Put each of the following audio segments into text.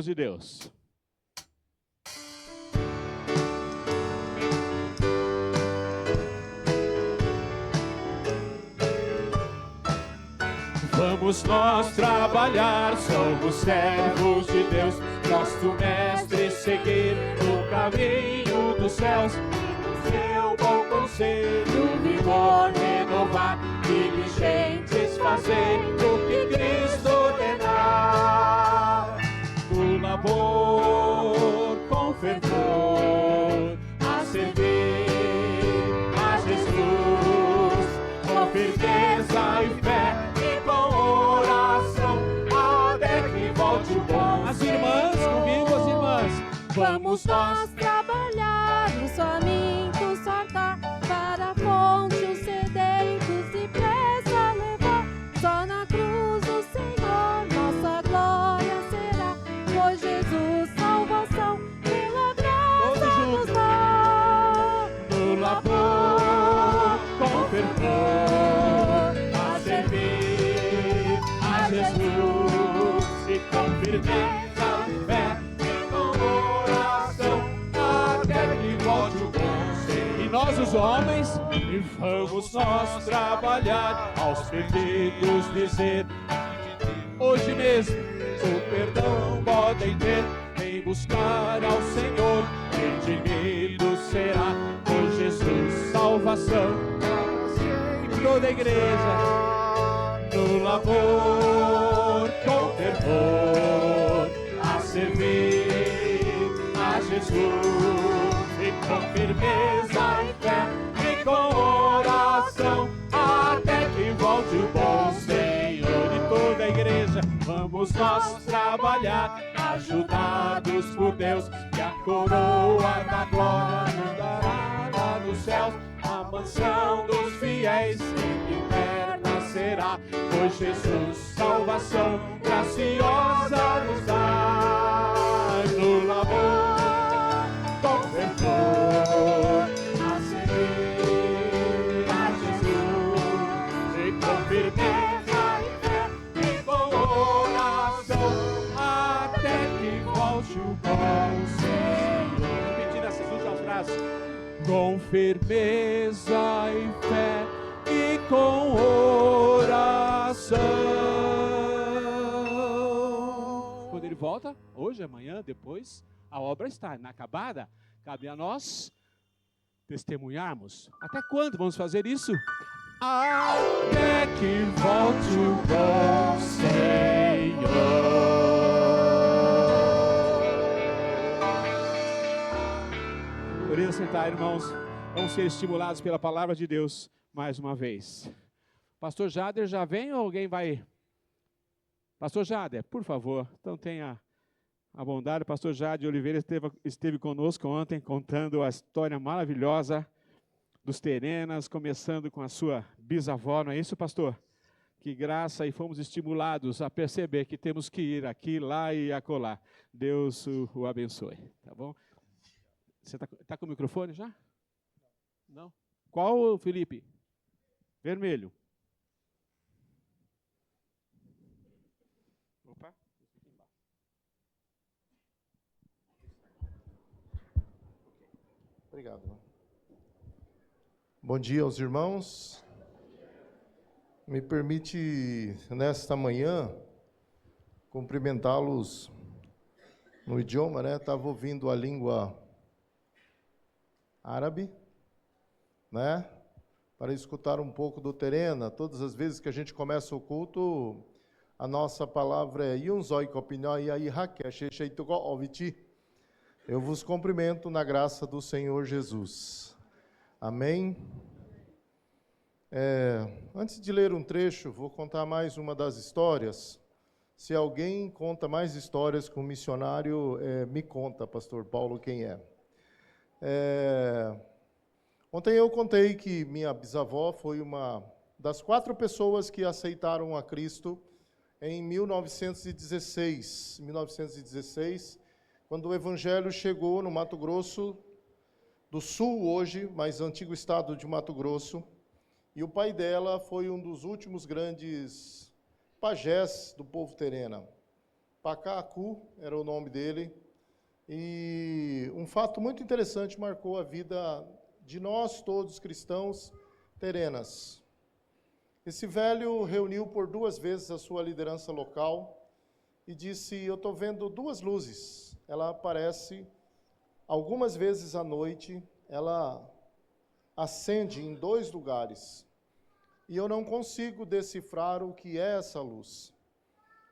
de Deus. Vamos nós trabalhar, somos servos de Deus, nosso mestre seguir no caminho dos céus. No seu bom conselho, vigor renovar, diligentes fazer o que Cristo ordenar. No labor com fervor, a servir a Jesus, com firmeza e fé. As irmãs, comigo as irmãs. Vamos nós trabalhar, os famintos sortar, para a fonte os sedentos e pressa levar. Só na cruz do Senhor nossa glória será, pois Jesus salvação pela graça nos dá. No labor com fervor, a servir a Jesus e com firmeza. Nós os homens, e vamos nós trabalhar, aos perdidos dizer, hoje mesmo o perdão podem ter, em buscar ao Senhor, redimido será, por Jesus salvação, sempre da igreja, no labor com fervor, a servir a Jesus. E com firmeza e fé, e com oração, até que volte o bom Senhor. E toda a igreja, vamos nós trabalhar, ajudados por Deus, que a coroa da glória nos dará lá nos céus. A mansão dos fiéis sempre eterna será, pois Jesus salvação graciosa nos dá. No labor a servir a Jesus, e com firmeza e fé, e com oração, até que volte o bom Senhor. Repetindo essas últimas frases. Com firmeza e fé, e com oração. Quando ele volta, hoje, amanhã, depois, a obra está inacabada. Cabe a nós testemunharmos. Até quando vamos fazer isso? Até que volte o bom Senhor. Podemos sentar, irmãos. Vamos ser estimulados pela palavra de Deus mais uma vez. Pastor Jader já vem ou alguém vai? Pastor Jader, por favor, então tenha a bondade. O pastor Jade Oliveira esteve conosco ontem, contando a história maravilhosa dos Terenas, começando com a sua bisavó, não é isso, pastor? Que graça, e fomos estimulados a perceber que temos que ir aqui, lá e acolá. Deus o abençoe, tá bom? Você tá com o microfone já? Não? Qual, Felipe? Vermelho. Opa. Obrigado. Bom dia aos irmãos. Me permite, nesta manhã, cumprimentá-los no idioma, né? Estava ouvindo a língua árabe, né? Para escutar um pouco do Terena. Todas as vezes que a gente começa o culto, a nossa palavra é Yunzoi Kopinoi Aihake Shecheituko Ovichi. Eu vos cumprimento na graça do Senhor Jesus. Amém? Antes de ler um trecho, vou contar mais uma das histórias. Se alguém conta mais histórias com o missionário, me conta, pastor Paulo, quem é. Ontem eu contei que minha bisavó foi uma das 4 pessoas que aceitaram a Cristo em 1916. 1916, quando o Evangelho chegou no Mato Grosso do Sul, hoje, mais antigo estado de Mato Grosso, e o pai dela foi um dos últimos grandes pajés do povo terena. Pacacu era o nome dele. E um fato muito interessante marcou a vida de nós todos cristãos terenas. Esse velho reuniu por 2 vezes a sua liderança local e disse: eu estou vendo 2 luzes. Ela aparece algumas vezes à noite, ela acende em 2 lugares. E eu não consigo decifrar o que é essa luz.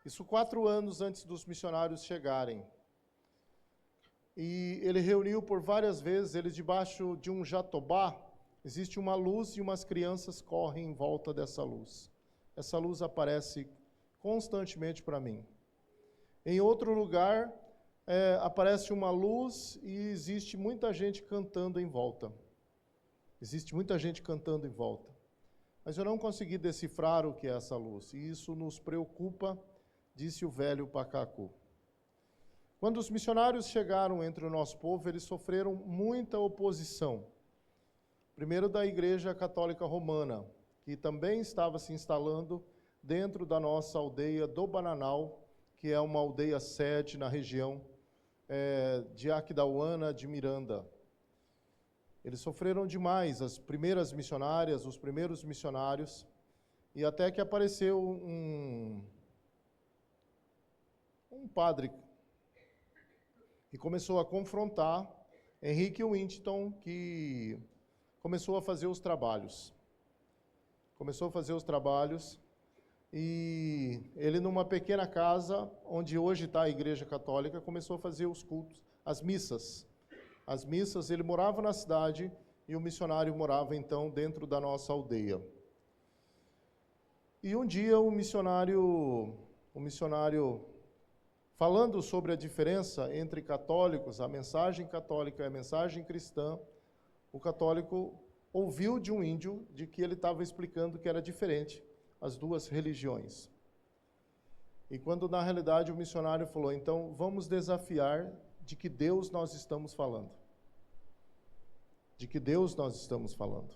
Isso 4 anos antes dos missionários chegarem. E ele reuniu por várias vezes, eles debaixo de um jatobá, existe uma luz e umas crianças correm em volta dessa luz. Essa luz aparece constantemente para mim. Em outro lugar, aparece uma luz e existe muita gente cantando em volta. Existe muita gente cantando em volta. Mas eu não consegui decifrar o que é essa luz. E isso nos preocupa, disse o velho Pacacu. Quando os missionários chegaram entre o nosso povo, eles sofreram muita oposição. Primeiro da Igreja Católica Romana, que também estava se instalando dentro da nossa aldeia do Bananal, que é uma aldeia sede na região de Aquidauana, de Miranda. Eles sofreram demais, as primeiras missionárias, os primeiros missionários, e até que apareceu um padre e começou a confrontar Henrique Winton, que começou a fazer os trabalhos. E ele, numa pequena casa, onde hoje está a Igreja Católica, começou a fazer os cultos, as missas. As missas, ele morava na cidade e o missionário morava, então, dentro da nossa aldeia. E um dia o missionário falando sobre a diferença entre católicos, a mensagem católica e a mensagem cristã, o católico ouviu de um índio de que ele estava explicando que era diferente as 2 religiões. E quando, na realidade, o missionário falou: então, vamos desafiar de que Deus nós estamos falando. De que Deus nós estamos falando.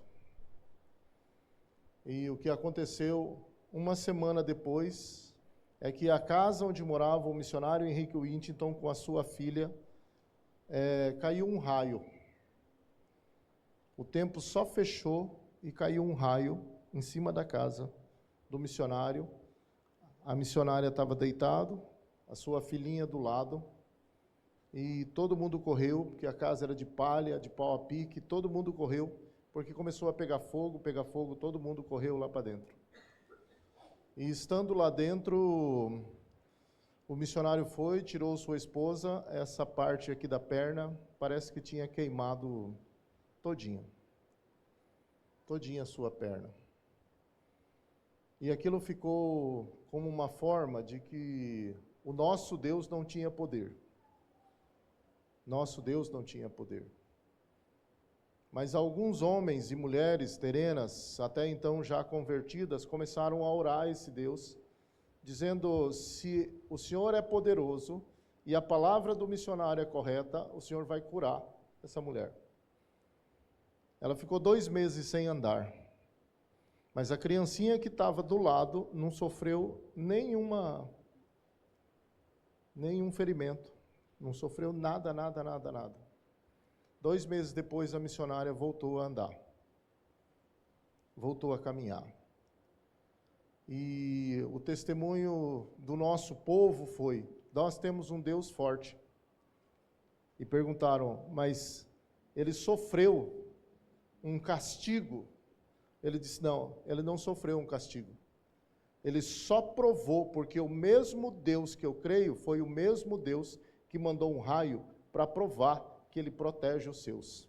E o que aconteceu uma semana depois é que a casa onde morava o missionário Henrique Winton com a sua filha, caiu um raio. O tempo só fechou e caiu um raio em cima da casa do missionário. A missionária estava deitada, a sua filhinha do lado, e todo mundo correu, porque a casa era de palha, de pau a pique, todo mundo correu, porque começou a pegar fogo, todo mundo correu lá para dentro. E estando lá dentro, o missionário foi, tirou sua esposa, essa parte aqui da perna, parece que tinha queimado todinha a sua perna. E aquilo ficou como uma forma de que o nosso Deus não tinha poder. Nosso Deus não tinha poder. Mas alguns homens e mulheres terenas, até então já convertidas, começaram a orar a esse Deus, dizendo: se o Senhor é poderoso e a palavra do missionário é correta, o Senhor vai curar essa mulher. Ela ficou 2 meses sem andar. Mas a criancinha que estava do lado não sofreu nenhum ferimento. Não sofreu nada. 2 meses depois, a missionária voltou a andar. Voltou a caminhar. E o testemunho do nosso povo foi: nós temos um Deus forte. E perguntaram: mas ele sofreu um castigo? Ele disse: não, ele não sofreu um castigo. Ele só provou, porque o mesmo Deus que eu creio foi o mesmo Deus que mandou um raio para provar que ele protege os seus.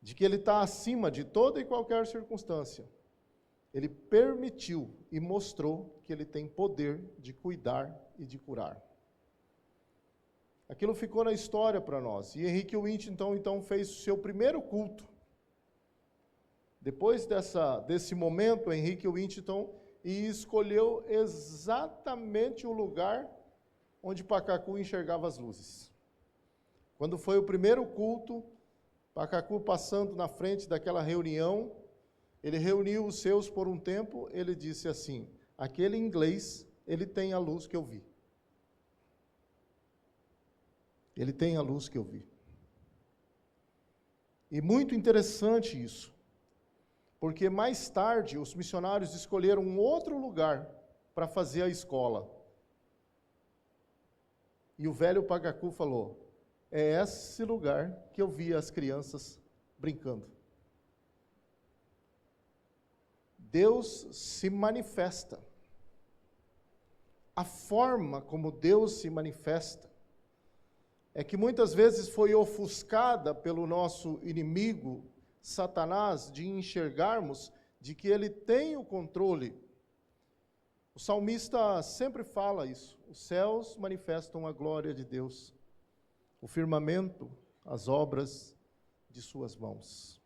De que ele está acima de toda e qualquer circunstância. Ele permitiu e mostrou que ele tem poder de cuidar e de curar. Aquilo ficou na história para nós. E Henrique Winton, então, fez o seu primeiro culto. Depois desse momento, Henrique Winton escolheu exatamente o lugar onde Pacacu enxergava as luzes. Quando foi o primeiro culto, Pacacu passando na frente daquela reunião, ele reuniu os seus por um tempo, ele disse assim: aquele inglês ele tem a luz que eu vi. Ele tem a luz que eu vi. E muito interessante isso, porque mais tarde os missionários escolheram um outro lugar para fazer a escola. E o velho Pagacu falou: é esse lugar que eu vi as crianças brincando. Deus se manifesta. A forma como Deus se manifesta é que muitas vezes foi ofuscada pelo nosso inimigo, Satanás, de enxergarmos de que ele tem o controle. O salmista sempre fala isso: os céus manifestam a glória de Deus, o firmamento, as obras de suas mãos.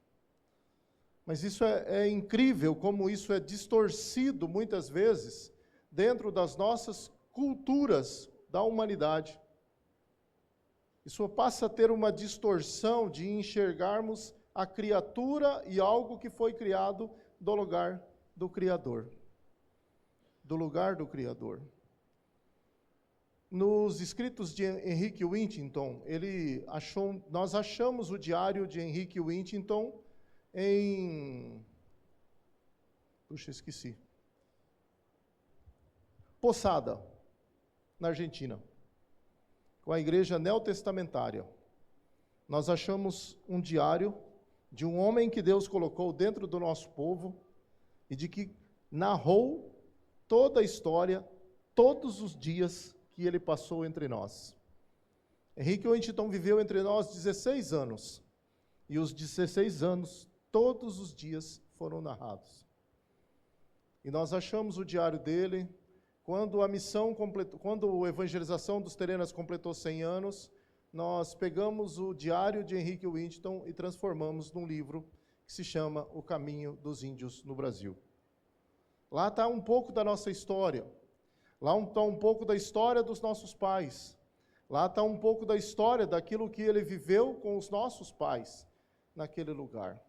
Mas isso é incrível como isso é distorcido muitas vezes dentro das nossas culturas da humanidade. Isso passa a ter uma distorção de enxergarmos a criatura e algo que foi criado do lugar do Criador. Do lugar do Criador. Nos escritos de Henry Whittington, nós achamos o diário de Henry Whittington Poçada, na Argentina, com a igreja neotestamentária. Nós achamos um diário de um homem que Deus colocou dentro do nosso povo e de que narrou toda a história, todos os dias que ele passou entre nós. Henry Whittington viveu entre nós 16 anos, e os 16 anos, todos os dias foram narrados. E nós achamos o diário dele. Quando a evangelização dos Terenas completou 100 anos, nós pegamos o diário de Henry Whittington e transformamos num livro que se chama O Caminho dos Índios no Brasil. Lá está um pouco da nossa história. Lá está um pouco da história dos nossos pais. Lá está um pouco da história daquilo que ele viveu com os nossos pais naquele lugar.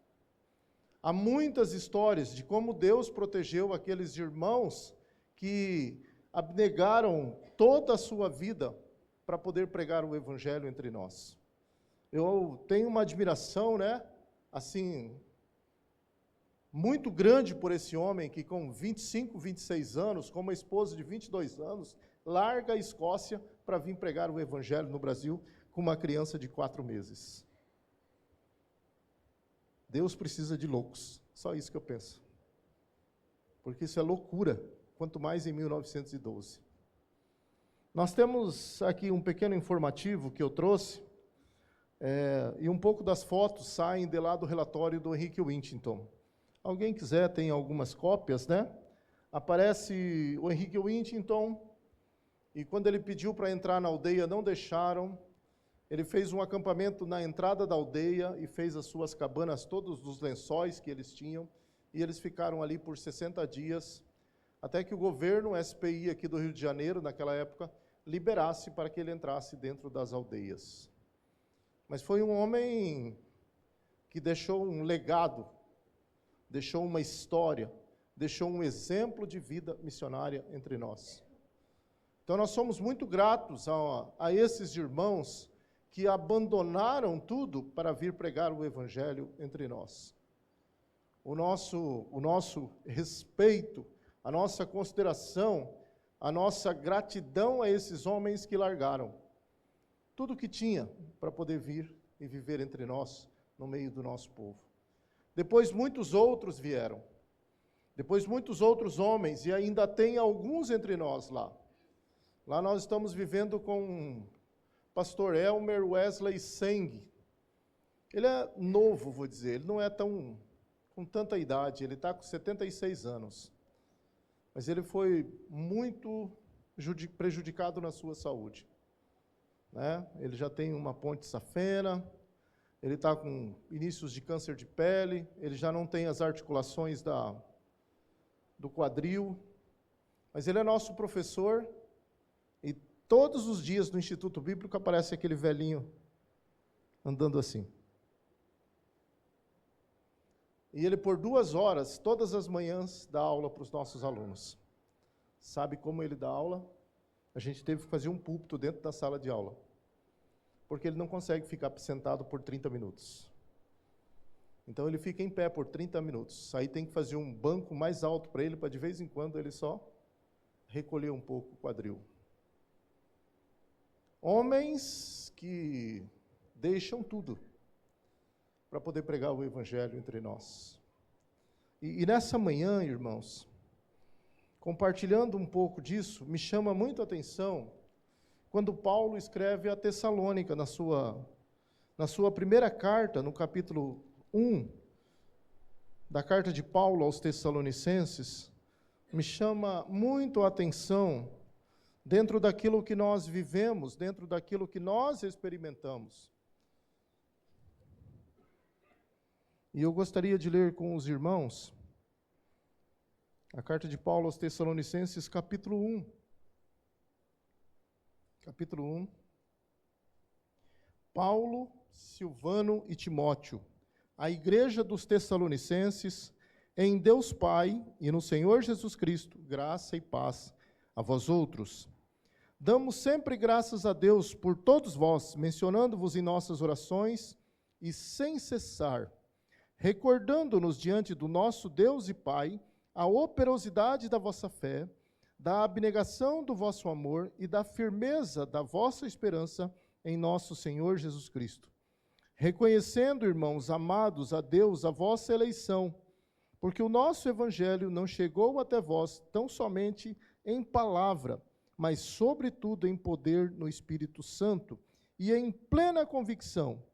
Há muitas histórias de como Deus protegeu aqueles irmãos que abnegaram toda a sua vida para poder pregar o Evangelho entre nós. Eu tenho uma admiração, assim, muito grande por esse homem que com 25, 26 anos, com uma esposa de 22 anos, larga a Escócia para vir pregar o Evangelho no Brasil com uma criança de 4 meses. Deus precisa de loucos, só isso que eu penso. Porque isso é loucura, quanto mais em 1912. Nós temos aqui um pequeno informativo que eu trouxe, e um pouco das fotos saem de lá do relatório do Henry Whittington. Alguém quiser, tem algumas cópias, Aparece o Henry Whittington, e quando ele pediu para entrar na aldeia, não deixaram. Ele fez um acampamento na entrada da aldeia e fez as suas cabanas, todos os lençóis que eles tinham, e eles ficaram ali por 60 dias, até que o governo, o SPI aqui do Rio de Janeiro, naquela época, liberasse para que ele entrasse dentro das aldeias. Mas foi um homem que deixou um legado, deixou uma história, deixou um exemplo de vida missionária entre nós. Então nós somos muito gratos a esses irmãos que abandonaram tudo para vir pregar o Evangelho entre nós. O nosso respeito, a nossa consideração, a nossa gratidão a esses homens que largaram tudo o que tinha para poder vir e viver entre nós, no meio do nosso povo. Depois muitos outros vieram, depois muitos outros homens, e ainda tem alguns entre nós lá. Lá nós estamos vivendo com pastor Elmer Wesley Seng. Ele é novo, vou dizer, ele não é com tanta idade, ele está com 76 anos. Mas ele foi muito prejudicado na sua saúde. Ele já tem uma ponte safena, ele está com inícios de câncer de pele, ele já não tem as articulações do quadril, mas ele é nosso professor, e todos os dias no Instituto Bíblico aparece aquele velhinho andando assim. E ele, por 2 horas, todas as manhãs, dá aula para os nossos alunos. Sabe como ele dá aula? A gente teve que fazer um púlpito dentro da sala de aula, porque ele não consegue ficar sentado por 30 minutos. Então ele fica em pé por 30 minutos. Aí tem que fazer um banco mais alto para ele, para de vez em quando ele só recolher um pouco o quadril. Homens que deixam tudo para poder pregar o Evangelho entre nós. E nessa manhã, irmãos, compartilhando um pouco disso, me chama muito a atenção quando Paulo escreve a Tessalônica, na sua primeira carta, no capítulo 1, da carta de Paulo aos Tessalonicenses, me chama muito a atenção dentro daquilo que nós vivemos, dentro daquilo que nós experimentamos. E eu gostaria de ler com os irmãos a carta de Paulo aos Tessalonicenses, capítulo 1. Capítulo 1. Paulo, Silvano e Timóteo, a igreja dos Tessalonicenses, em Deus Pai e no Senhor Jesus Cristo, graça e paz a vós outros. Damos sempre graças a Deus por todos vós, mencionando-vos em nossas orações e sem cessar, recordando-nos diante do nosso Deus e Pai a operosidade da vossa fé, da abnegação do vosso amor e da firmeza da vossa esperança em nosso Senhor Jesus Cristo. Reconhecendo, irmãos amados, a Deus a vossa eleição, porque o nosso Evangelho não chegou até vós tão somente em palavra, mas sobretudo em poder no Espírito Santo e em plena convicção,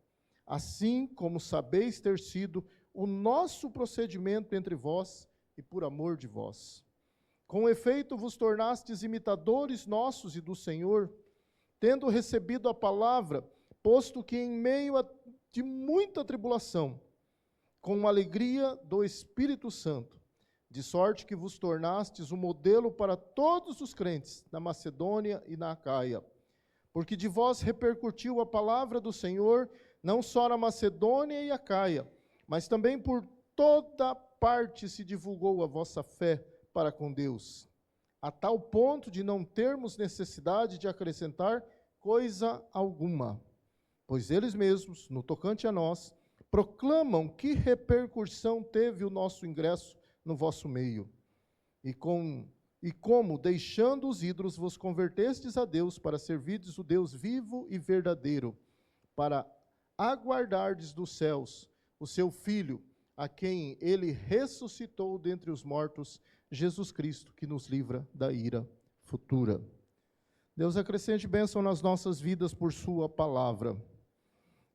assim como sabeis ter sido o nosso procedimento entre vós e por amor de vós. Com efeito vos tornastes imitadores nossos e do Senhor, tendo recebido a palavra, posto que em meio de muita tribulação, com alegria do Espírito Santo, de sorte que vos tornastes um modelo para todos os crentes na Macedônia e na Acaia. Porque de vós repercutiu a palavra do Senhor, não só na Macedônia e Acaia, mas também por toda parte se divulgou a vossa fé para com Deus, a tal ponto de não termos necessidade de acrescentar coisa alguma. Pois eles mesmos, no tocante a nós, proclamam que repercussão teve o nosso ingresso no vosso meio, e como, deixando os ídolos, vos convertestes a Deus para servirdes o Deus vivo e verdadeiro, para aguardardes dos céus o seu Filho, a quem ele ressuscitou dentre os mortos, Jesus Cristo, que nos livra da ira futura. Deus acrescente bênção nas nossas vidas por sua palavra.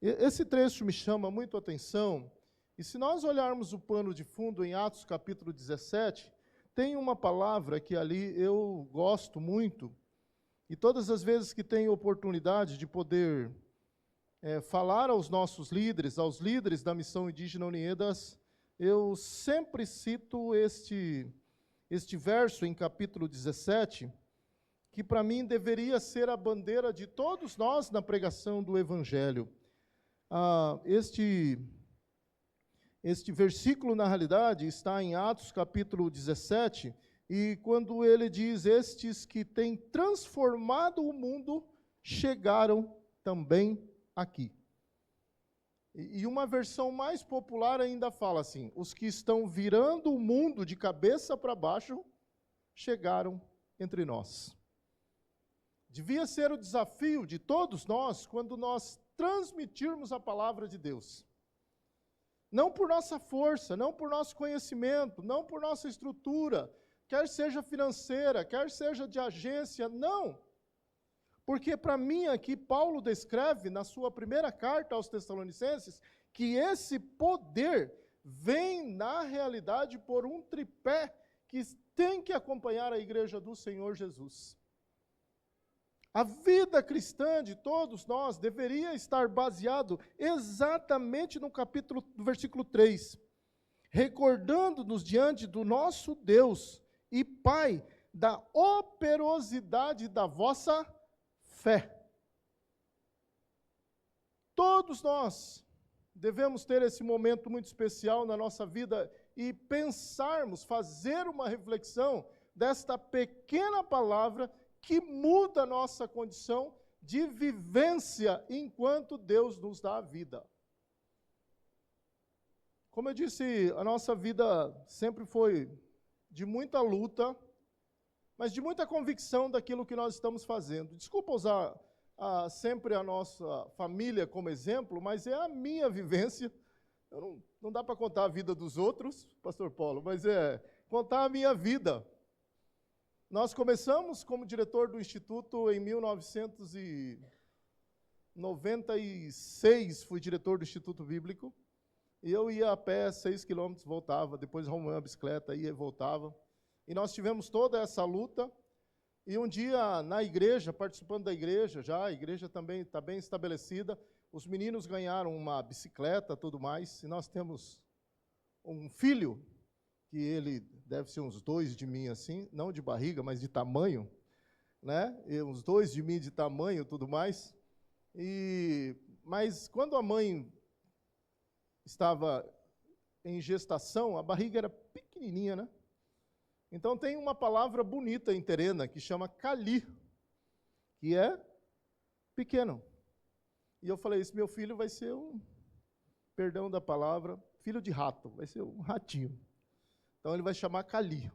Esse trecho me chama muito a atenção, e se nós olharmos o pano de fundo em Atos capítulo 17, tem uma palavra que ali eu gosto muito, e todas as vezes que tenho oportunidade de poder falar aos nossos líderes, aos líderes da Missão Indígena Uniedas, eu sempre cito este verso em capítulo 17, que para mim deveria ser a bandeira de todos nós na pregação do Evangelho. Este versículo, na realidade, está em Atos capítulo 17, e quando ele diz, estes que têm transformado o mundo, chegaram também aqui. E uma versão mais popular ainda fala assim, os que estão virando o mundo de cabeça para baixo, chegaram entre nós. Devia ser o desafio de todos nós, quando nós transmitirmos a palavra de Deus. Não por nossa força, não por nosso conhecimento, não por nossa estrutura, quer seja financeira, quer seja de agência, não. Porque para mim aqui, Paulo descreve na sua primeira carta aos Tessalonicenses, que esse poder vem na realidade por um tripé que tem que acompanhar a igreja do Senhor Jesus. A vida cristã de todos nós deveria estar baseado exatamente no versículo 3, recordando-nos diante do nosso Deus e Pai da operosidade da vossa fé. Todos nós devemos ter esse momento muito especial na nossa vida e pensarmos, fazer uma reflexão desta pequena palavra que muda a nossa condição de vivência enquanto Deus nos dá a vida. Como eu disse, a nossa vida sempre foi de muita luta, mas de muita convicção daquilo que nós estamos fazendo. Desculpa usar sempre a nossa família como exemplo, mas é a minha vivência. Não dá para contar a vida dos outros, pastor Paulo, mas é contar a minha vida. Nós começamos como diretor do Instituto em 1996, fui diretor do Instituto Bíblico, e eu ia a pé 6 quilômetros, voltava, depois arrumei uma bicicleta, ia e voltava. E nós tivemos toda essa luta, e um dia na igreja, participando da igreja já, a igreja também está bem estabelecida, os meninos ganharam uma bicicleta, tudo mais, e nós temos um filho, que ele deve ser uns 2 de mim assim, não de barriga, mas de tamanho, né? E uns 2 de mim de tamanho, tudo mais. Mas quando a mãe estava em gestação, a barriga era pequenininha, né? Então tem uma palavra bonita em terena que chama cali, que é pequeno. E eu falei, esse meu filho vai ser perdão da palavra, filho de rato, vai ser um ratinho. Então ele vai chamar Cali.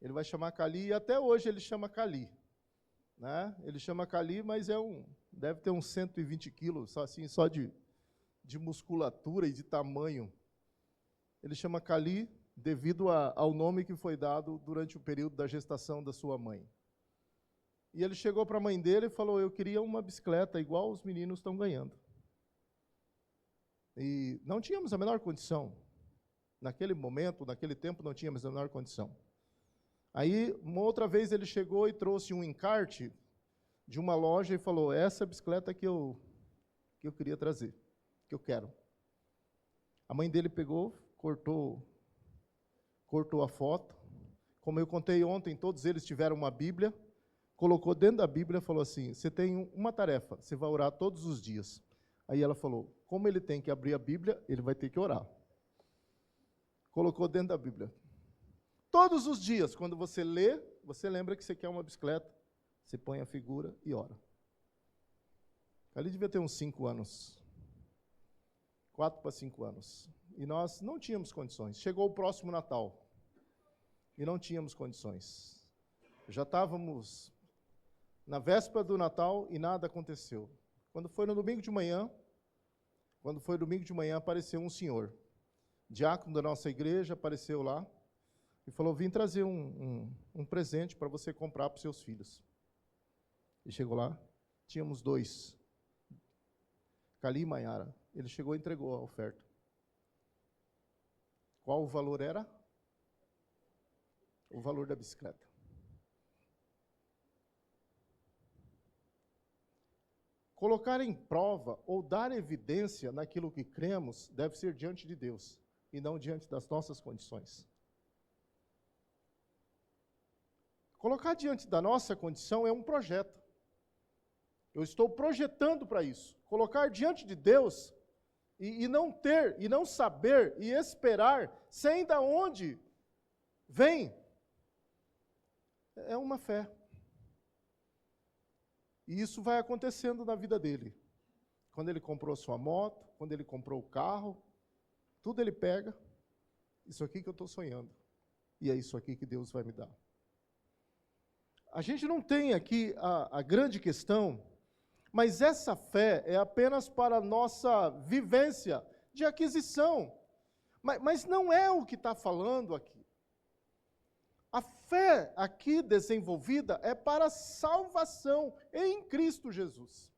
Ele vai chamar Cali, e até hoje ele chama Cali. Né? Ele chama Cali, mas deve ter uns 120 quilos, assim, só de musculatura e de tamanho. Ele chama Cali devido ao nome que foi dado durante o período da gestação da sua mãe. E ele chegou para a mãe dele e falou, eu queria uma bicicleta igual os meninos estão ganhando. E não tínhamos a menor condição. Naquele momento, naquele tempo, não tínhamos a menor condição. Aí, uma outra vez, ele chegou e trouxe um encarte de uma loja e falou, essa é a bicicleta que eu queria trazer, que eu quero. A mãe dele pegou, cortou a foto. Como eu contei ontem, todos eles tiveram uma Bíblia, colocou dentro da Bíblia e falou assim, você tem uma tarefa, você vai orar todos os dias. Aí ela falou, como ele tem que abrir a Bíblia, ele vai ter que orar. Colocou dentro da Bíblia. Todos os dias, quando você lê, você lembra que você quer uma bicicleta, você põe a figura e ora. Ali devia ter uns 5 anos. 4 para 5 anos. E nós não tínhamos condições. Chegou o próximo Natal. E não tínhamos condições. Já estávamos na véspera do Natal e nada aconteceu. Quando foi domingo de manhã, apareceu um senhor, diácono da nossa igreja, apareceu lá e falou, vim trazer um presente para você comprar para os seus filhos. E chegou lá, tínhamos 2, Cali e Maiara. Ele chegou e entregou a oferta. Qual o valor era? O valor da bicicleta. Colocar em prova ou dar evidência naquilo que cremos deve ser diante de Deus e não diante das nossas condições. Colocar diante da nossa condição é um projeto. Eu estou projetando para isso. Colocar diante de Deus e não ter, e não saber, e esperar, sem da onde vem, é uma fé. E isso vai acontecendo na vida dele. Quando ele comprou sua moto, quando ele comprou o carro, tudo ele pega, isso aqui que eu estou sonhando. E é isso aqui que Deus vai me dar. A gente não tem aqui a grande questão, mas essa fé é apenas para a nossa vivência de aquisição. Mas não é o que está falando aqui. A fé aqui desenvolvida é para salvação em Cristo Jesus.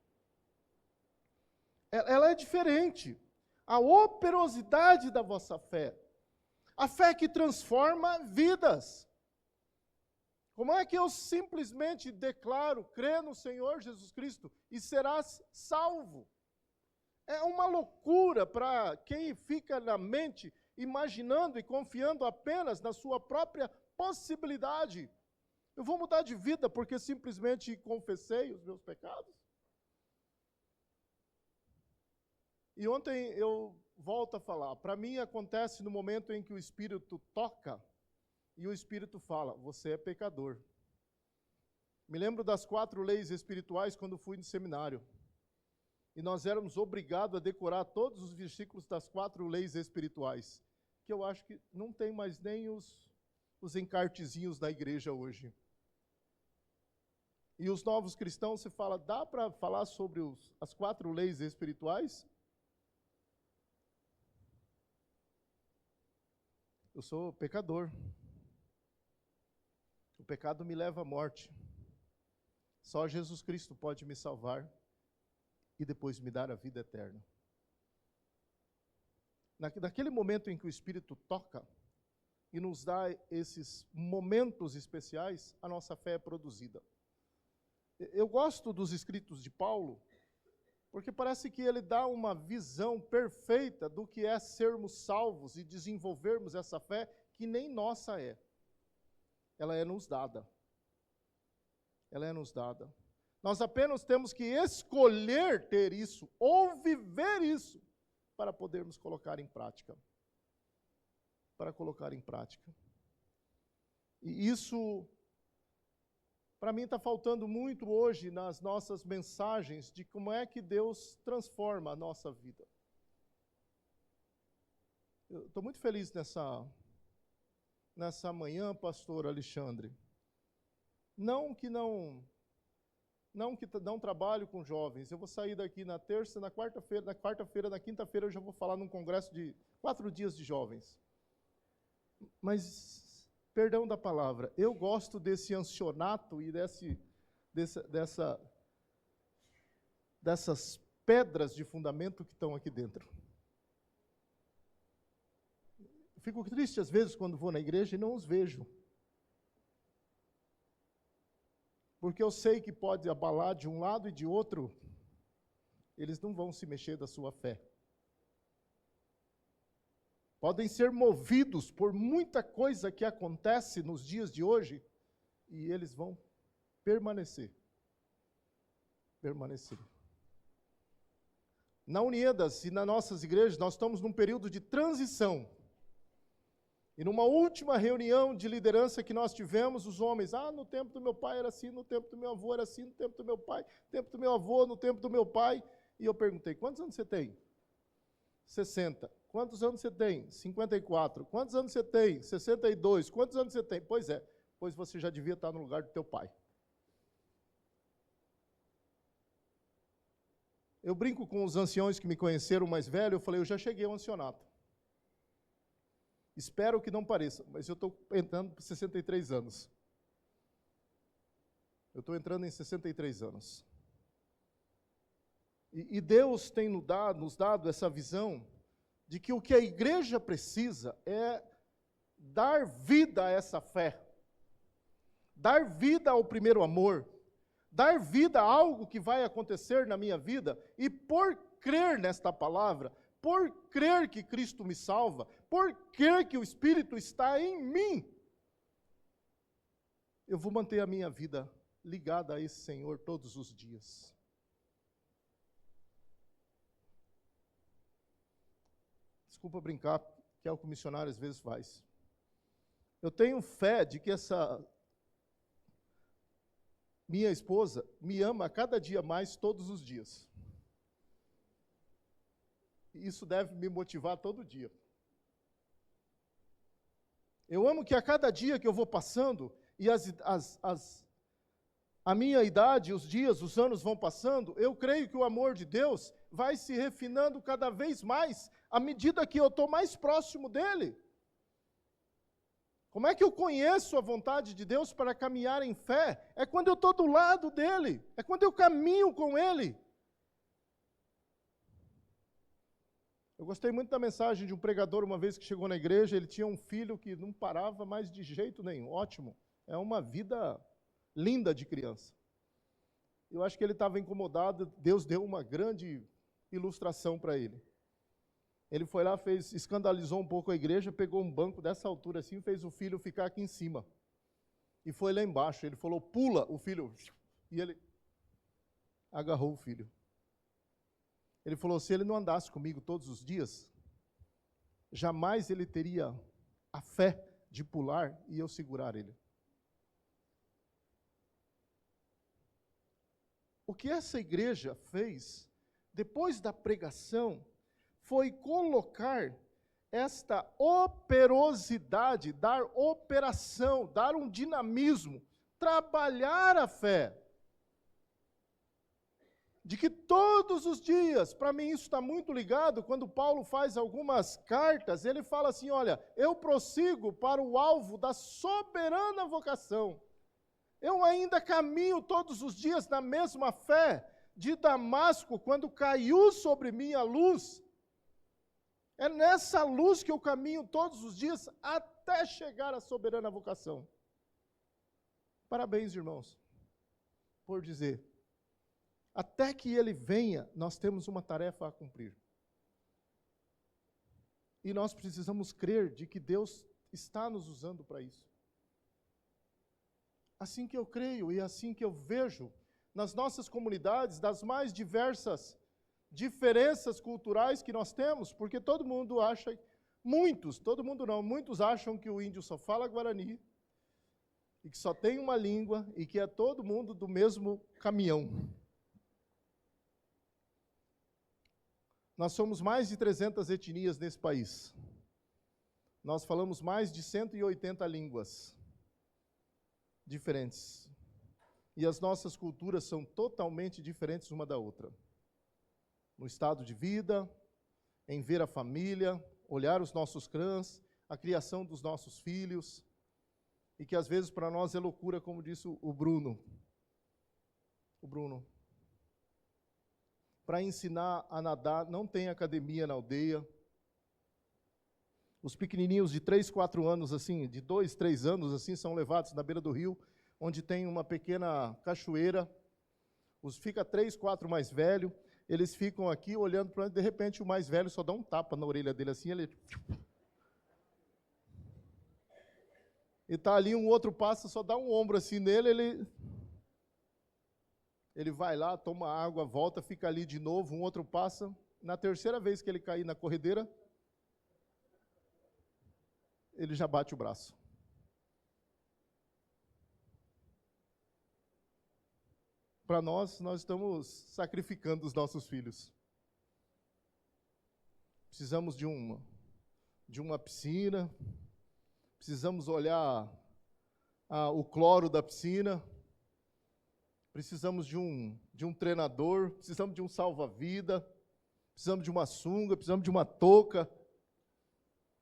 Ela é diferente. A operosidade da vossa fé. A fé que transforma vidas. Como é que eu simplesmente declaro, crê no Senhor Jesus Cristo e serás salvo? É uma loucura para quem fica na mente imaginando e confiando apenas na sua própria possibilidade. Eu vou mudar de vida porque simplesmente confessei os meus pecados? E ontem eu volto a falar, para mim acontece no momento em que o Espírito toca e o Espírito fala, você é pecador. Me lembro das 4 leis espirituais quando fui no seminário. E nós éramos obrigados a decorar todos os versículos das 4 leis espirituais, que eu acho que não tem mais nem os encartezinhos da igreja hoje. E os novos cristãos, se fala, dá para falar sobre as 4 leis espirituais? Eu sou pecador. O pecado me leva à morte. Só Jesus Cristo pode me salvar e depois me dar a vida eterna. Naquele momento em que o Espírito toca e nos dá esses momentos especiais, a nossa fé é produzida. Eu gosto dos escritos de Paulo, porque parece que ele dá uma visão perfeita do que é sermos salvos e desenvolvermos essa fé que nem nossa é. Ela é nos dada. Ela é nos dada. Nós apenas temos que escolher ter isso, ou viver isso, para podermos colocar em prática. Para colocar em prática. E isso, para mim, está faltando muito hoje nas nossas mensagens de como é que Deus transforma a nossa vida. Eu estou muito feliz nessa manhã, pastor Alexandre. Não que não trabalho com jovens. Eu vou sair daqui na terça, na quarta-feira, na quinta-feira eu já vou falar num congresso de 4 dias de jovens. Mas, perdão da palavra, eu gosto desse ancionato e dessas pedras de fundamento que estão aqui dentro. Eu fico triste às vezes quando vou na igreja e não os vejo. Porque eu sei que pode abalar de um lado e de outro, eles não vão se mexer da sua fé. Podem ser movidos por muita coisa que acontece nos dias de hoje, e eles vão permanecer. Permanecer. Na Uniedas e nas nossas igrejas, nós estamos num período de transição. E numa última reunião de liderança que nós tivemos, os homens, no tempo do meu pai era assim, no tempo do meu avô era assim, no tempo do meu pai, no tempo do meu avô, no tempo do meu pai. E eu perguntei, quantos anos você tem? 60. Quantos anos você tem? 54. Quantos anos você tem? 62. Quantos anos você tem? Pois é, pois você já devia estar no lugar do teu pai. Eu brinco com os anciões que me conheceram mais velho, eu falei, eu já cheguei ao ancianato. Espero que não pareça, mas eu estou entrando por 63 anos. Eu estou entrando em 63 anos. E Deus tem nos dado essa visão de que o que a igreja precisa é dar vida a essa fé. Dar vida ao primeiro amor. Dar vida a algo que vai acontecer na minha vida. E por crer nesta palavra, por crer que Cristo me salva, por crer que o Espírito está em mim, eu vou manter a minha vida ligada a esse Senhor todos os dias. Desculpa brincar, que é o que o missionário às vezes faz. Eu tenho fé de que essa minha esposa me ama a cada dia mais, todos os dias. Isso deve me motivar todo dia. Eu amo que a cada dia que eu vou passando, e a minha idade, os dias, os anos vão passando, eu creio que o amor de Deus vai se refinando cada vez mais, à medida que eu estou mais próximo dEle. Como é que eu conheço a vontade de Deus para caminhar em fé? É quando eu estou do lado dEle, é quando eu caminho com Ele. Eu gostei muito da mensagem de um pregador uma vez que chegou na igreja, ele tinha um filho que não parava mais de jeito nenhum, ótimo, é uma vida linda de criança. Eu acho que ele estava incomodado, Deus deu uma grande ilustração para ele. Ele foi lá, escandalizou um pouco a igreja, pegou um banco dessa altura assim, fez o filho ficar aqui em cima. E foi lá embaixo, ele falou, pula, o filho, e ele agarrou o filho. Ele falou, se ele não andasse comigo todos os dias, jamais ele teria a fé de pular e eu segurar ele. O que essa igreja fez, depois da pregação, foi colocar esta operosidade, dar operação, dar um dinamismo, trabalhar a fé. De que todos os dias, para mim isso está muito ligado, quando Paulo faz algumas cartas, ele fala assim, olha, eu prossigo para o alvo da soberana vocação. Eu ainda caminho todos os dias na mesma fé de Damasco, quando caiu sobre mim a luz. É nessa luz que eu caminho todos os dias até chegar à soberana vocação. Parabéns, irmãos, por dizer. Até que ele venha, nós temos uma tarefa a cumprir. E nós precisamos crer de que Deus está nos usando para isso. Assim que eu creio e assim que eu vejo nas nossas comunidades, das mais diversas diferenças culturais que nós temos, porque todo mundo acha, muitos acham que o índio só fala Guarani, e que só tem uma língua, e que é todo mundo do mesmo caminhão. Nós somos mais de 300 etnias nesse país. Nós falamos mais de 180 línguas diferentes. E as nossas culturas são totalmente diferentes uma da outra. No estado de vida, em ver a família, olhar os nossos clãs, a criação dos nossos filhos, e que às vezes para nós é loucura, como disse o Bruno. Para ensinar a nadar, não tem academia na aldeia. Os pequenininhos de 3, 4 anos, assim, de 2, 3 anos, assim, são levados na beira do rio, onde tem uma pequena cachoeira. Fica 3, 4 mais velho, eles ficam aqui olhando para onde, de repente, o mais velho só dá um tapa na orelha dele, assim, ele... E está ali, um outro passa, só dá um ombro assim nele, ele vai lá, toma água, volta, fica ali de novo, um outro passa. Na terceira vez que ele cair na corredeira, ele já bate o braço. Para nós estamos sacrificando os nossos filhos. Precisamos de uma piscina, precisamos olhar o cloro da piscina, precisamos de um treinador, precisamos de um salva-vida, precisamos de uma sunga, precisamos de uma touca.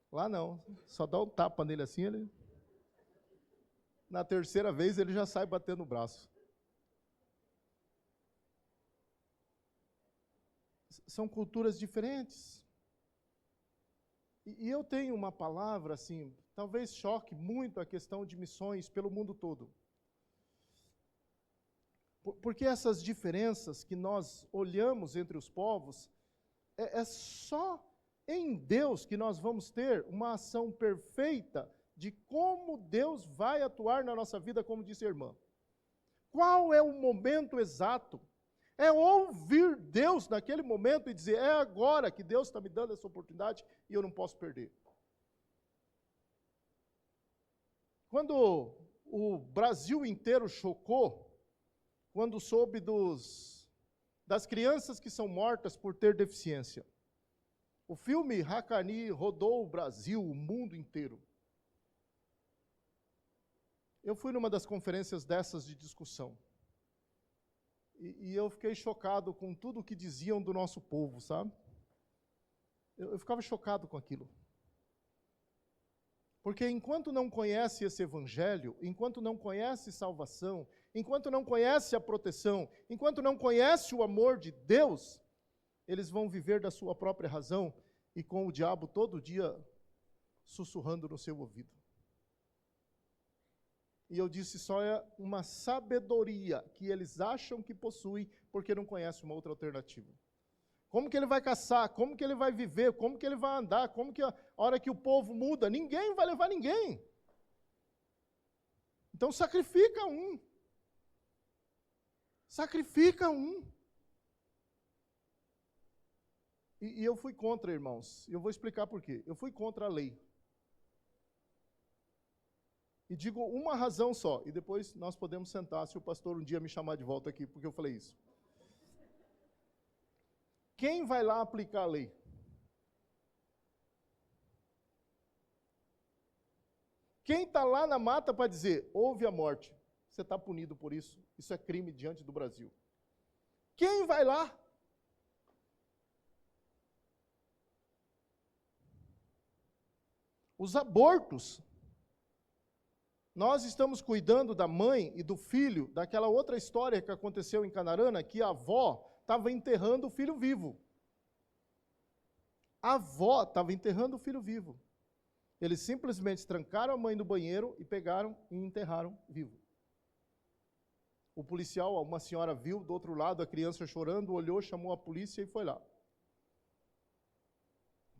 Lá não, só dá um tapa nele assim, na terceira vez ele já sai batendo o braço. São culturas diferentes. E eu tenho uma palavra, assim, talvez choque muito a questão de missões pelo mundo todo. Porque essas diferenças que nós olhamos entre os povos, é só em Deus que nós vamos ter uma ação perfeita de como Deus vai atuar na nossa vida, como disse a irmã. Qual é o momento exato? É ouvir Deus naquele momento e dizer, é agora que Deus está me dando essa oportunidade e eu não posso perder. Quando o Brasil inteiro chocou, quando soube das crianças que são mortas por ter deficiência. O filme Haqqani rodou o Brasil, o mundo inteiro. Eu fui numa das conferências dessas de discussão. E eu fiquei chocado com tudo o que diziam do nosso povo, sabe? Eu ficava chocado com aquilo. Porque enquanto não conhece esse evangelho, enquanto não conhece salvação, enquanto não conhece a proteção, enquanto não conhece o amor de Deus, eles vão viver da sua própria razão e com o diabo todo dia sussurrando no seu ouvido. E eu disse, só é uma sabedoria que eles acham que possuem porque não conhecem uma outra alternativa. Como que ele vai caçar? Como que ele vai viver? Como que ele vai andar? Como que a hora que o povo muda? Ninguém vai levar ninguém. Então sacrifica um. Sacrifica um. E eu fui contra, irmãos. E eu vou explicar por quê. Eu fui contra a lei. E digo uma razão só, e depois nós podemos sentar se o pastor um dia me chamar de volta aqui, porque eu falei isso. Quem vai lá aplicar a lei? Quem está lá na mata para dizer, houve a morte, você está punido por isso, isso é crime diante do Brasil. Quem vai lá? Os abortos. Nós estamos cuidando da mãe e do filho, daquela outra história que aconteceu em Canarana, que a avó estava enterrando o filho vivo. A avó estava enterrando o filho vivo. Eles simplesmente trancaram a mãe no banheiro e pegaram e enterraram vivo. O policial, uma senhora viu do outro lado a criança chorando, olhou, chamou a polícia e foi lá.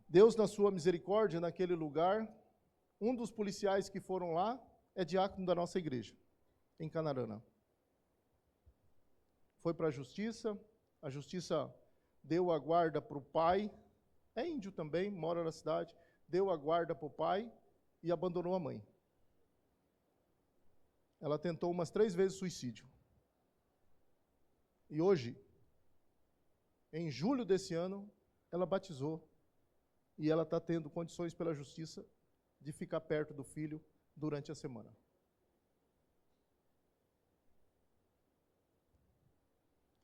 Deus, na sua misericórdia, naquele lugar, um dos policiais que foram lá é diácono da nossa igreja, em Canarana. Foi para a justiça deu a guarda para o pai, é índio também, mora na cidade, deu a guarda para o pai e abandonou a mãe. Ela tentou umas 3 vezes suicídio. E hoje, em julho desse ano, ela batizou e ela está tendo condições pela justiça de ficar perto do filho durante a semana.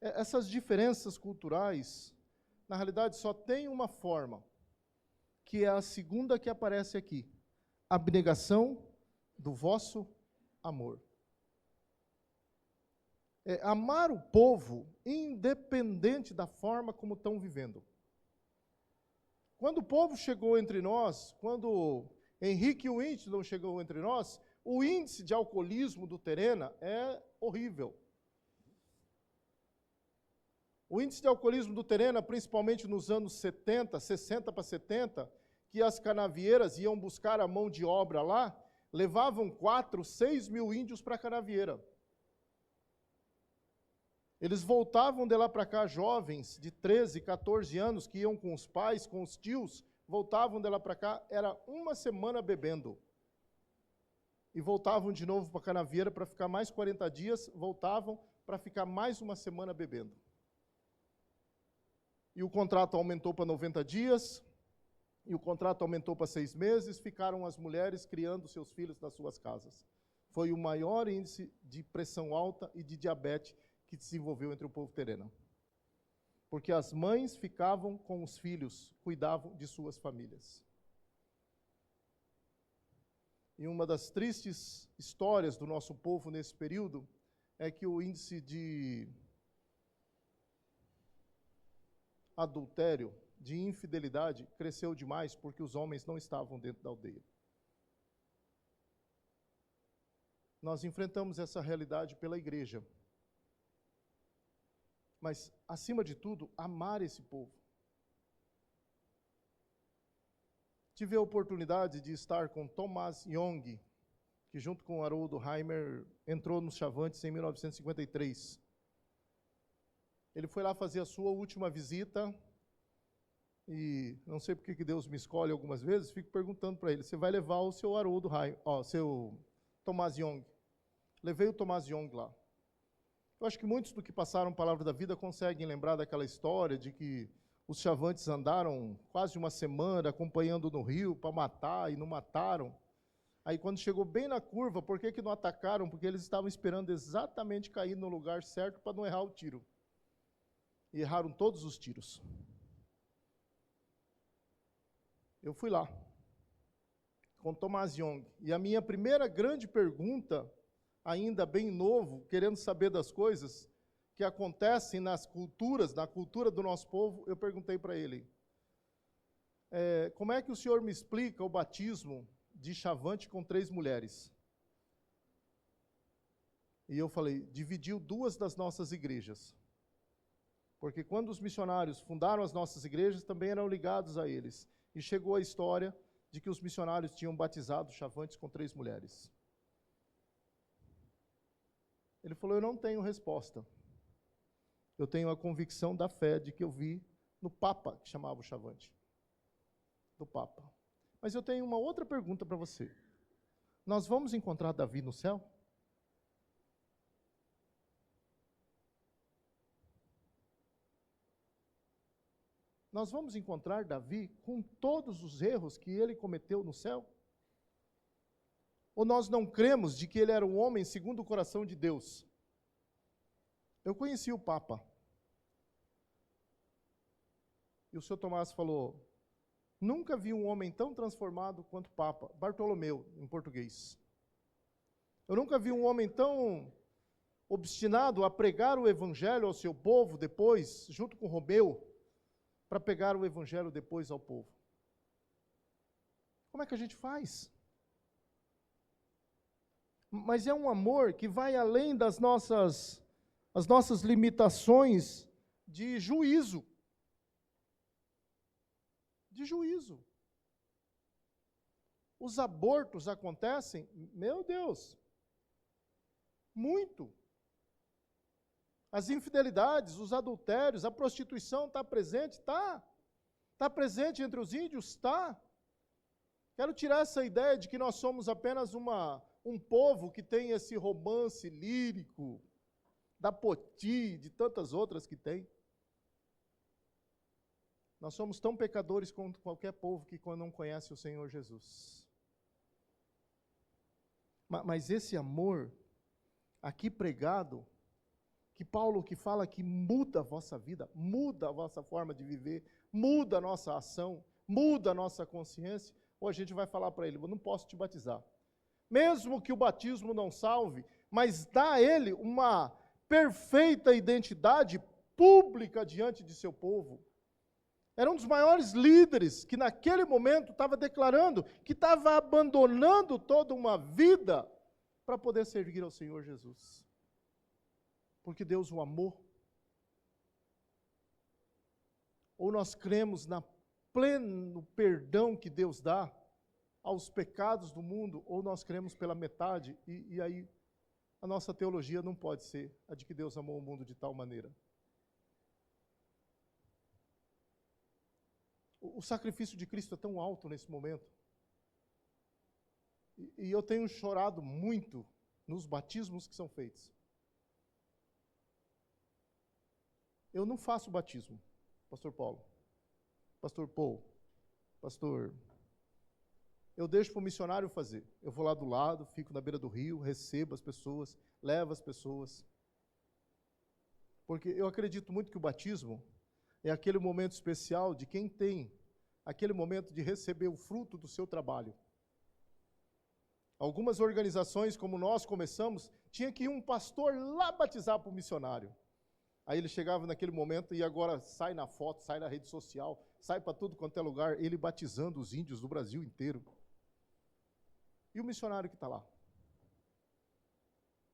Essas diferenças culturais, na realidade, só tem uma forma, que é a segunda que aparece aqui: abnegação do vosso amor. Amar o povo, independente da forma como estão vivendo. Quando o povo chegou entre nós, quando Henrique Winston chegou entre nós, o índice de alcoolismo do Terena é horrível. O índice de alcoolismo do Terena, principalmente nos anos 70, 60 para 70, que as canavieiras iam buscar a mão de obra lá, levavam 4, 6 mil índios para a canavieira. Eles voltavam de lá para cá, jovens de 13, 14 anos, que iam com os pais, com os tios, voltavam de lá para cá, era uma semana bebendo. E voltavam de novo para a canavieira para ficar mais 40 dias, voltavam para ficar mais uma semana bebendo. E o contrato aumentou para 90 dias, e o contrato aumentou para 6 meses, ficaram as mulheres criando seus filhos nas suas casas. Foi o maior índice de pressão alta e de diabetes que desenvolveu entre o povo terena. Porque as mães ficavam com os filhos, cuidavam de suas famílias. E uma das tristes histórias do nosso povo nesse período é que o índice de adultério, de infidelidade, cresceu demais porque os homens não estavam dentro da aldeia. Nós enfrentamos essa realidade pela igreja. Mas, acima de tudo, amar esse povo. Tive a oportunidade de estar com Thomas Young, que junto com Haroldo Heimer entrou nos Chavantes em 1953. Ele foi lá fazer a sua última visita, e não sei porque que Deus me escolhe algumas vezes, fico perguntando para ele, você vai levar o seu Haroldo Heimer, seu Thomas Young. Levei o Thomas Young lá. Eu acho que muitos do que passaram Palavra da Vida conseguem lembrar daquela história de que os Chavantes andaram quase uma semana acompanhando no rio para matar e não mataram. Aí quando chegou bem na curva, por que não atacaram? Porque eles estavam esperando exatamente cair no lugar certo para não errar o tiro. E erraram todos os tiros. Eu fui lá, com Thomas Young. E a minha primeira grande pergunta, ainda bem novo, querendo saber das coisas que acontecem nas culturas, na cultura do nosso povo, eu perguntei para ele, como é que o senhor me explica o batismo de Chavante com 3 mulheres? E eu falei, dividiu 2 das nossas igrejas. Porque quando os missionários fundaram as nossas igrejas, também eram ligados a eles. E chegou a história de que os missionários tinham batizado Chavantes com 3 mulheres. Ele falou, eu não tenho resposta. Eu tenho a convicção da fé de que eu vi no Papa, que chamava o Chavante. Do Papa. Mas eu tenho uma outra pergunta para você. Nós vamos encontrar Davi no céu? Nós vamos encontrar Davi com todos os erros que ele cometeu no céu? Ou nós não cremos de que ele era um homem segundo o coração de Deus? Eu conheci o Papa. E o Sr. Tomás falou, nunca vi um homem tão transformado quanto o Papa, Bartolomeu, em português. Eu nunca vi um homem tão obstinado a pregar o evangelho ao seu povo depois, junto com Romeu, para pegar o evangelho depois ao povo. Como é que a gente faz? Mas é um amor que vai além das nossas limitações de juízo. De juízo. Os abortos acontecem, meu Deus, muito. As infidelidades, os adultérios, a prostituição está presente? Está. Está presente entre os índios? Está. Quero tirar essa ideia de que nós somos apenas um povo que tem esse romance lírico, da Poti, de tantas outras que tem. Nós somos tão pecadores quanto qualquer povo que não conhece o Senhor Jesus. Mas esse amor aqui pregado, que Paulo que fala que muda a vossa vida, muda a vossa forma de viver, muda a nossa ação, muda a nossa consciência, ou a gente vai falar para ele, eu não posso te batizar. Mesmo que o batismo não salve, mas dá a ele uma perfeita identidade pública diante de seu povo. Era um dos maiores líderes que naquele momento estava declarando que estava abandonando toda uma vida para poder servir ao Senhor Jesus. Porque Deus o amou. Ou nós cremos no pleno perdão que Deus dá aos pecados do mundo, ou nós cremos pela metade, e aí a nossa teologia não pode ser a de que Deus amou o mundo de tal maneira. O sacrifício de Cristo é tão alto nesse momento. E eu tenho chorado muito nos batismos que são feitos. Eu não faço batismo, pastor Paulo, pastor Paul, pastor. Eu deixo para o missionário fazer. Eu vou lá do lado, fico na beira do rio, recebo as pessoas, levo as pessoas. Porque eu acredito muito que o batismo é aquele momento especial de quem tem aquele momento de receber o fruto do seu trabalho. Algumas organizações, como nós começamos, tinha que ir um pastor lá batizar para o missionário. Aí ele chegava naquele momento e agora sai na foto, sai na rede social, sai para tudo quanto é lugar, ele batizando os índios do Brasil inteiro. E o missionário que está lá?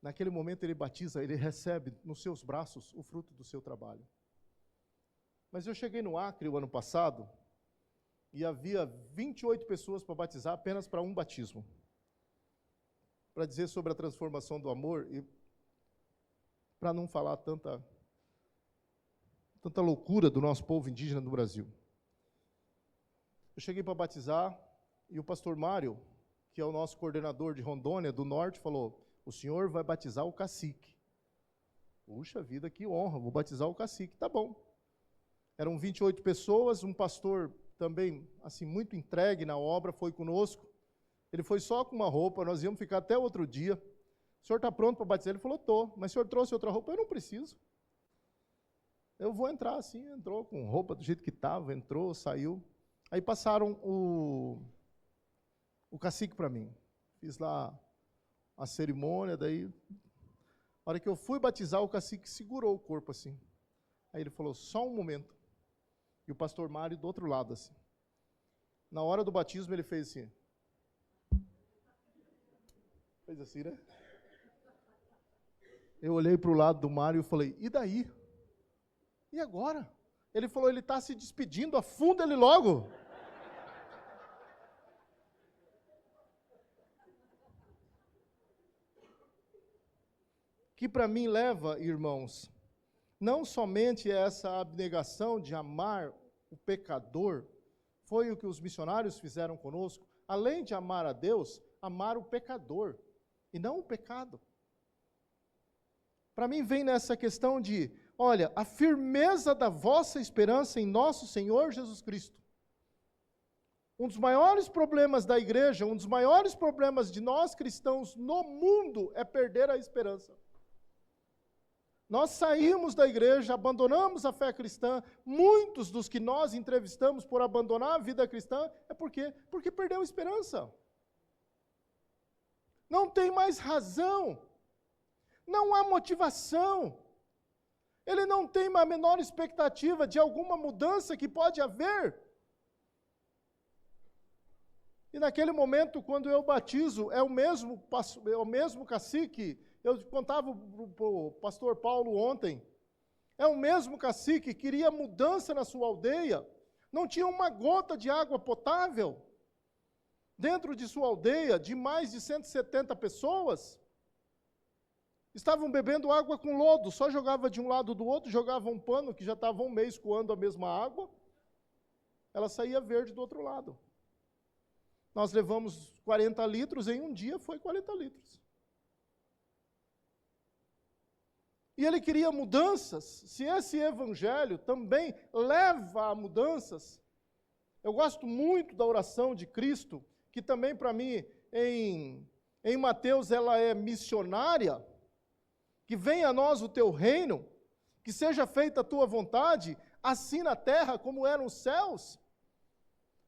Naquele momento ele batiza, ele recebe nos seus braços o fruto do seu trabalho. Mas eu cheguei no Acre o ano passado e havia 28 pessoas para batizar apenas para um batismo. Para dizer sobre a transformação do amor e para não falar tanta loucura do nosso povo indígena do Brasil. Eu cheguei para batizar e o pastor Mário, que é o nosso coordenador de Rondônia, do Norte, falou, o senhor vai batizar o cacique. Puxa vida, que honra, vou batizar o cacique, tá bom. Eram 28 pessoas, um pastor também, assim, muito entregue na obra, foi conosco. Ele foi só com uma roupa, nós íamos ficar até outro dia. O senhor está pronto para batizar? Ele falou, estou, mas o senhor trouxe outra roupa? Eu não preciso. Eu vou entrar assim, entrou com roupa do jeito que estava, entrou, saiu. Aí passaram o cacique para mim. Fiz lá a cerimônia, daí, na hora que eu fui batizar, o cacique segurou o corpo assim. Aí ele falou, só um momento. E o pastor Mário do outro lado assim. Na hora do batismo ele fez assim. Fez assim, né? Eu olhei para o lado do Mário e falei, e daí? E agora? Ele falou, ele está se despedindo, afunda ele logo. Que para mim leva, irmãos, não somente essa abnegação de amar o pecador, foi o que os missionários fizeram conosco, além de amar a Deus, amar o pecador e não o pecado. Para mim vem nessa questão de, olha, a firmeza da vossa esperança em nosso Senhor Jesus Cristo. Um dos maiores problemas da igreja, um dos maiores problemas de nós cristãos no mundo é perder a esperança. Nós saímos da igreja, abandonamos a fé cristã. Muitos dos que nós entrevistamos por abandonar a vida cristã é porque perdeu a esperança. Não tem mais razão. Não há motivação. Ele não tem a menor expectativa de alguma mudança que pode haver. E naquele momento, quando eu batizo, é o mesmo cacique. Eu contava para o pastor Paulo ontem. É o mesmo cacique que queria mudança na sua aldeia. Não tinha uma gota de água potável dentro de sua aldeia, de mais de 170 pessoas. Estavam bebendo água com lodo, só jogava de um lado do outro, jogava um pano que já estava um mês coando a mesma água. Ela saía verde do outro lado. Nós levamos 40 litros, em um dia foi 40 litros. E ele queria mudanças. Se esse evangelho também leva a mudanças, eu gosto muito da oração de Cristo, que também para mim, em Mateus, ela é missionária, que venha a nós o teu reino, que seja feita a tua vontade, assim na terra como é nos céus,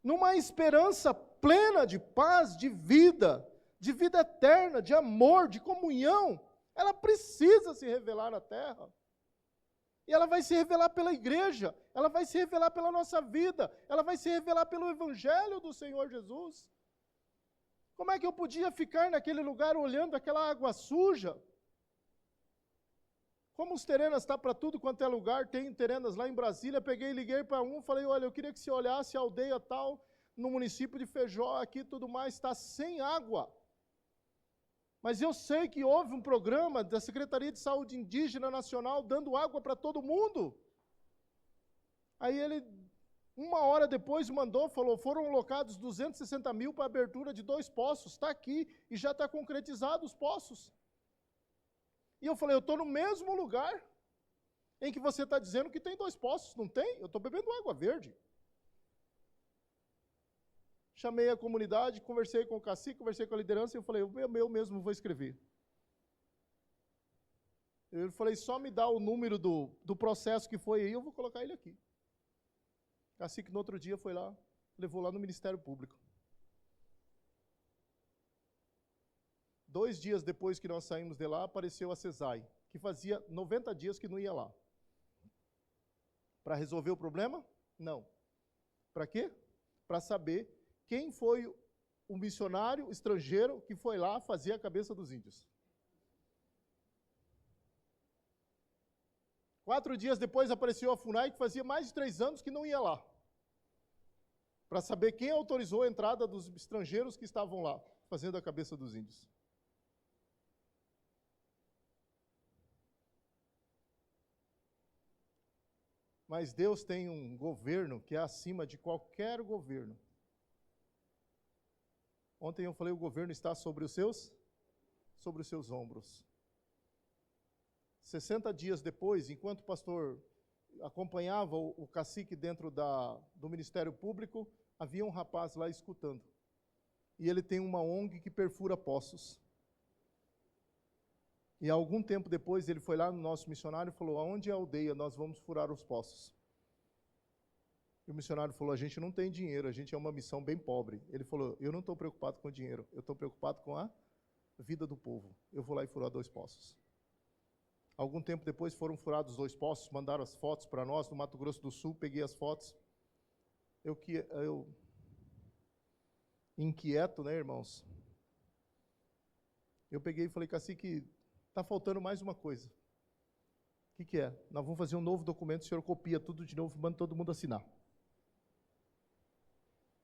numa esperança plena de paz, de vida eterna, de amor, de comunhão. Ela precisa se revelar na terra. E ela vai se revelar pela igreja, ela vai se revelar pela nossa vida, ela vai se revelar pelo evangelho do Senhor Jesus. Como é que eu podia ficar naquele lugar olhando aquela água suja? Como os Terenas está para tudo quanto é lugar, tem Terenas lá em Brasília, peguei e liguei para um, falei, olha, eu queria que você olhasse a aldeia tal, no município de Feijó, aqui tudo mais, está sem água. Mas eu sei que houve um programa da Secretaria de Saúde Indígena Nacional dando água para todo mundo. Aí ele, uma hora depois, mandou, falou, foram alocados 260 mil para a abertura de 2 poços, está aqui e já está concretizado os poços. E eu falei, eu estou no mesmo lugar em que você está dizendo que tem 2 poços, não tem? Eu estou bebendo água verde. Chamei a comunidade, conversei com o cacique, conversei com a liderança, e eu falei, eu mesmo vou escrever. Eu falei, só me dá o número do processo que foi aí, eu vou colocar ele aqui. O cacique no outro dia foi lá, levou lá no Ministério Público. 2 dias depois que nós saímos de lá, apareceu a CESAI, que fazia 90 dias que não ia lá. Para resolver o problema? Não. Para quê? Para saber quem foi o missionário estrangeiro que foi lá fazer a cabeça dos índios. 4 dias depois apareceu a FUNAI, que fazia mais de 3 anos que não ia lá. Para saber quem autorizou a entrada dos estrangeiros que estavam lá, fazendo a cabeça dos índios. Mas Deus tem um governo que é acima de qualquer governo. Ontem eu falei, o governo está sobre os seus ombros. 60 dias depois, enquanto o pastor acompanhava o cacique dentro do Ministério Público, havia um rapaz lá escutando. E ele tem uma ONG que perfura poços. E algum tempo depois ele foi lá no nosso missionário e falou, aonde é a aldeia, nós vamos furar os poços. E o missionário falou, a gente não tem dinheiro, a gente é uma missão bem pobre. Ele falou, eu não estou preocupado com o dinheiro, eu estou preocupado com a vida do povo. Eu vou lá e furar 2 poços. Algum tempo depois foram furados 2 poços, mandaram as fotos para nós, no Mato Grosso do Sul, peguei as fotos. Eu inquieto, né, irmãos? Eu peguei e falei, cacique, está faltando mais uma coisa. O que é? Nós vamos fazer um novo documento, o senhor copia tudo de novo, manda todo mundo assinar.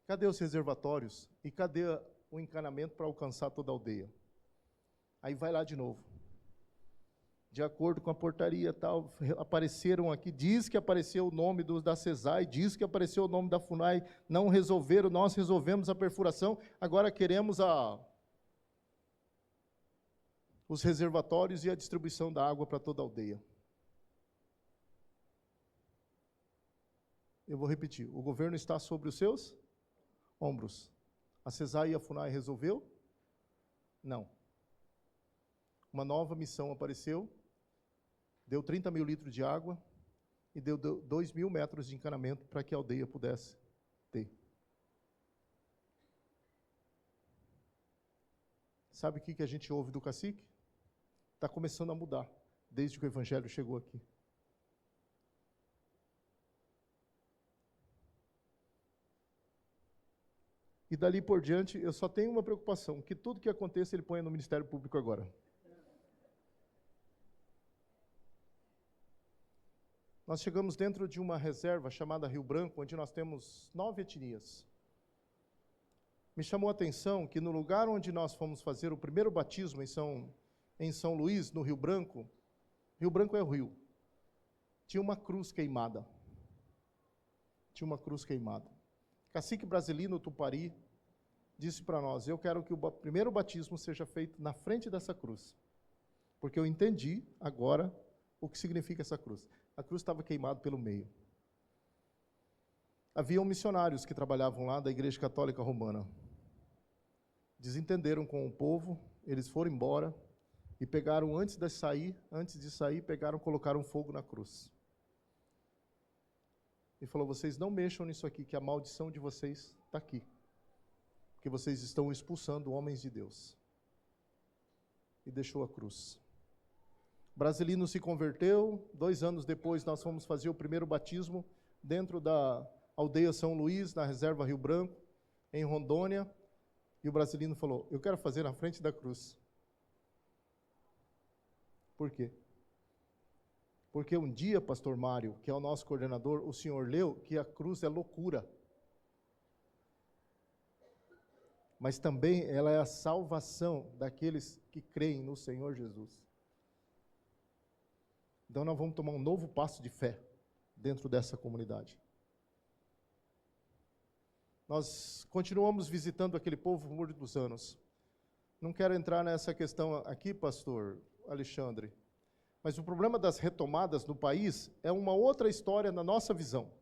Cadê os reservatórios? E cadê o encanamento para alcançar toda a aldeia? Aí vai lá de novo. De acordo com a portaria tal, apareceram aqui, diz que apareceu o nome da CESAI, diz que apareceu o nome da FUNAI, não resolveram, nós resolvemos a perfuração, agora queremos os reservatórios e a distribuição da água para toda a aldeia. Eu vou repetir, o governo está sobre os seus ombros. A CESAI e a FUNAI resolveu? Não. Uma nova missão apareceu, deu 30 mil litros de água e deu 2.000 metros de encanamento para que a aldeia pudesse ter. Sabe o que a gente ouve do cacique? Está começando a mudar, desde que o evangelho chegou aqui. E dali por diante, eu só tenho uma preocupação, que tudo que aconteça, ele ponha no Ministério Público agora. Nós chegamos dentro de uma reserva chamada Rio Branco, onde nós temos 9 etnias. Me chamou a atenção que no lugar onde nós fomos fazer o primeiro batismo em São Luís, no Rio Branco é o rio, tinha uma cruz queimada. Tinha uma cruz queimada. Cacique Brasilino Tupari disse para nós, eu quero que o primeiro batismo seja feito na frente dessa cruz, porque eu entendi agora o que significa essa cruz. A cruz estava queimada pelo meio. Haviam missionários que trabalhavam lá da Igreja Católica Romana. Desentenderam com o povo, eles foram embora e pegaram, antes de sair, colocaram fogo na cruz. E falou, vocês não mexam nisso aqui, que a maldição de vocês está aqui. Porque vocês estão expulsando homens de Deus. E deixou a cruz. Brasilino se converteu, 2 anos depois nós fomos fazer o primeiro batismo dentro da aldeia São Luís, na reserva Rio Branco, em Rondônia. E o Brasilino falou, eu quero fazer na frente da cruz. Por quê? Porque um dia, pastor Mário, que é o nosso coordenador, o senhor leu que a cruz é loucura. Mas também ela é a salvação daqueles que creem no Senhor Jesus. Então nós vamos tomar um novo passo de fé dentro dessa comunidade. Nós continuamos visitando aquele povo por muitos anos. Não quero entrar nessa questão aqui, pastor Alexandre, mas o problema das retomadas no país é uma outra história na nossa visão.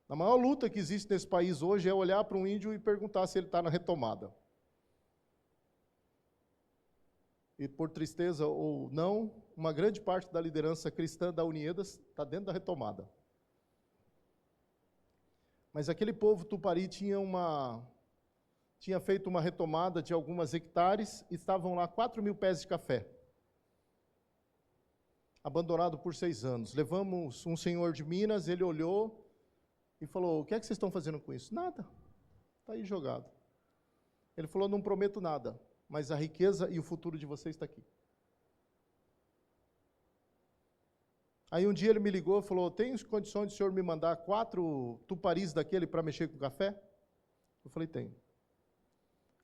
A maior luta que existe nesse país hoje é olhar para um índio e perguntar se ele está na retomada. E por tristeza ou não, uma grande parte da liderança cristã da Uniedas está dentro da retomada. Mas aquele povo Tupari tinha feito uma retomada de algumas hectares e estavam lá 4.000 pés de café. Abandonado por 6 anos. Levamos um senhor de Minas, ele olhou e falou, o que é que vocês estão fazendo com isso? Nada, está aí jogado. Ele falou, não prometo nada, mas a riqueza e o futuro de vocês está aqui. Aí um dia ele me ligou e falou, tem condições de o senhor me mandar 4 tuparis daquele para mexer com café? Eu falei, tem.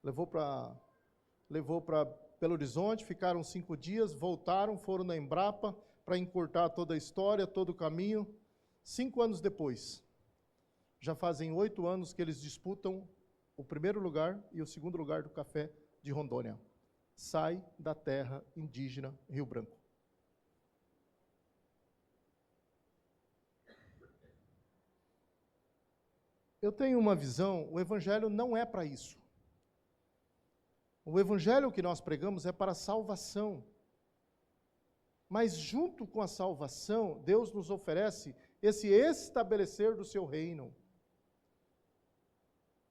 Levou para Belo Horizonte, ficaram 5 dias, voltaram, foram na Embrapa para encurtar toda a história, todo o caminho. 5 anos depois, já fazem 8 anos que eles disputam o primeiro lugar e o segundo lugar do café de Rondônia. Sai da terra indígena Rio Branco. Eu tenho uma visão, o evangelho não é para isso. O evangelho que nós pregamos é para a salvação. Mas junto com a salvação, Deus nos oferece esse estabelecer do seu reino.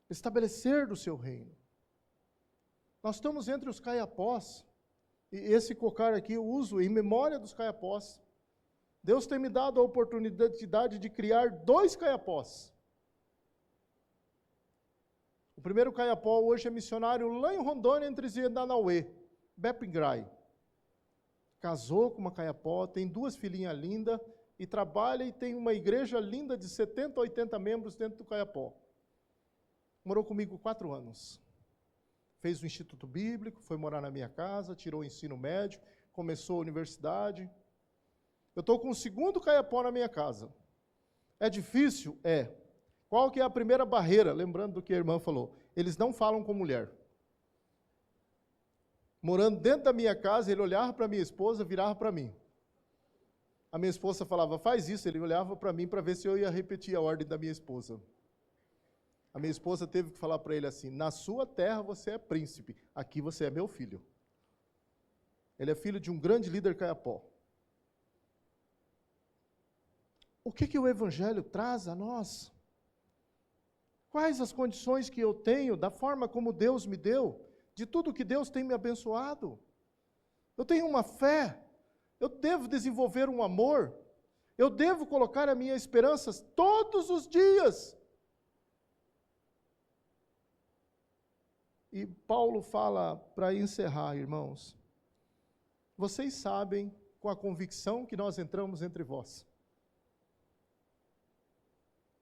Estabelecer do seu reino. Nós estamos entre os caiapós, e esse cocar aqui eu uso em memória dos caiapós. Deus tem me dado a oportunidade de criar 2 caiapós. O primeiro caiapó hoje é missionário lá em Rondônia, entre Zendanauê, Bepingrai. Casou com uma caiapó, tem 2 filhinhas lindas, e trabalha e tem uma igreja linda de 70, 80 membros dentro do caiapó. Morou comigo 4 anos. Fez o Instituto Bíblico, foi morar na minha casa, tirou o ensino médio, começou a universidade. Eu estou com o 2º caiapó na minha casa. É difícil? É. Qual que é a primeira barreira? Lembrando do que a irmã falou. Eles não falam com mulher. morando dentro da minha casa, ele olhava para minha esposa, virava para mim. A minha esposa falava, faz isso, ele olhava para mim para ver se eu ia repetir a ordem da minha esposa. A minha esposa teve que falar para ele assim, na sua terra você é príncipe, aqui você é meu filho. Ele é filho de um grande líder caiapó. O que o Evangelho traz a nós? Quais as condições que eu tenho, da forma como Deus me deu, de tudo que Deus tem me abençoado? Eu tenho uma fé, eu devo desenvolver um amor, eu devo colocar a minha esperança todos os dias. E Paulo fala, para encerrar, irmãos, vocês sabem com a convicção que nós entramos entre vós.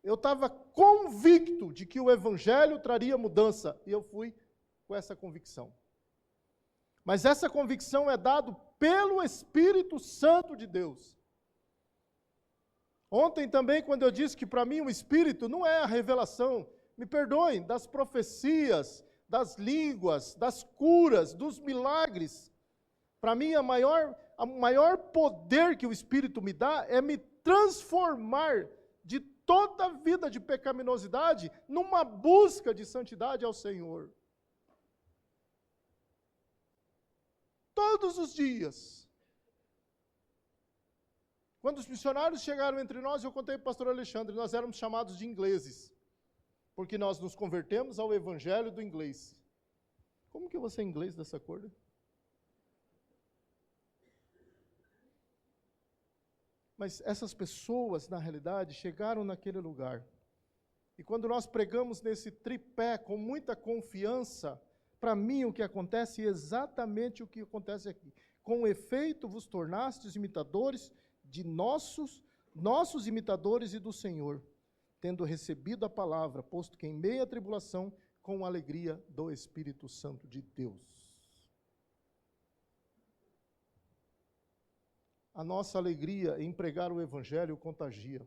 Eu estava convicto de que o Evangelho traria mudança, e eu fui com essa convicção. Mas essa convicção é dada pelo Espírito Santo de Deus. Ontem também, quando eu disse que para mim o Espírito não é a revelação, me perdoem, das profecias, das línguas, das curas, dos milagres. Para mim, o maior poder que o Espírito me dá é me transformar de toda a vida de pecaminosidade numa busca de santidade ao Senhor. Todos os dias. Quando os missionários chegaram entre nós, eu contei para o pastor Alexandre, nós éramos chamados de ingleses, porque nós nos convertemos ao evangelho do inglês. Como que você é inglês dessa cor? Mas essas pessoas, na realidade, chegaram naquele lugar. E quando nós pregamos nesse tripé com muita confiança, para mim o que acontece é exatamente o que acontece aqui. Com efeito vos tornastes imitadores de nossos imitadores e do Senhor, tendo recebido a palavra, posto que em meio à tribulação, com a alegria do Espírito Santo de Deus. A nossa alegria em pregar o Evangelho contagia.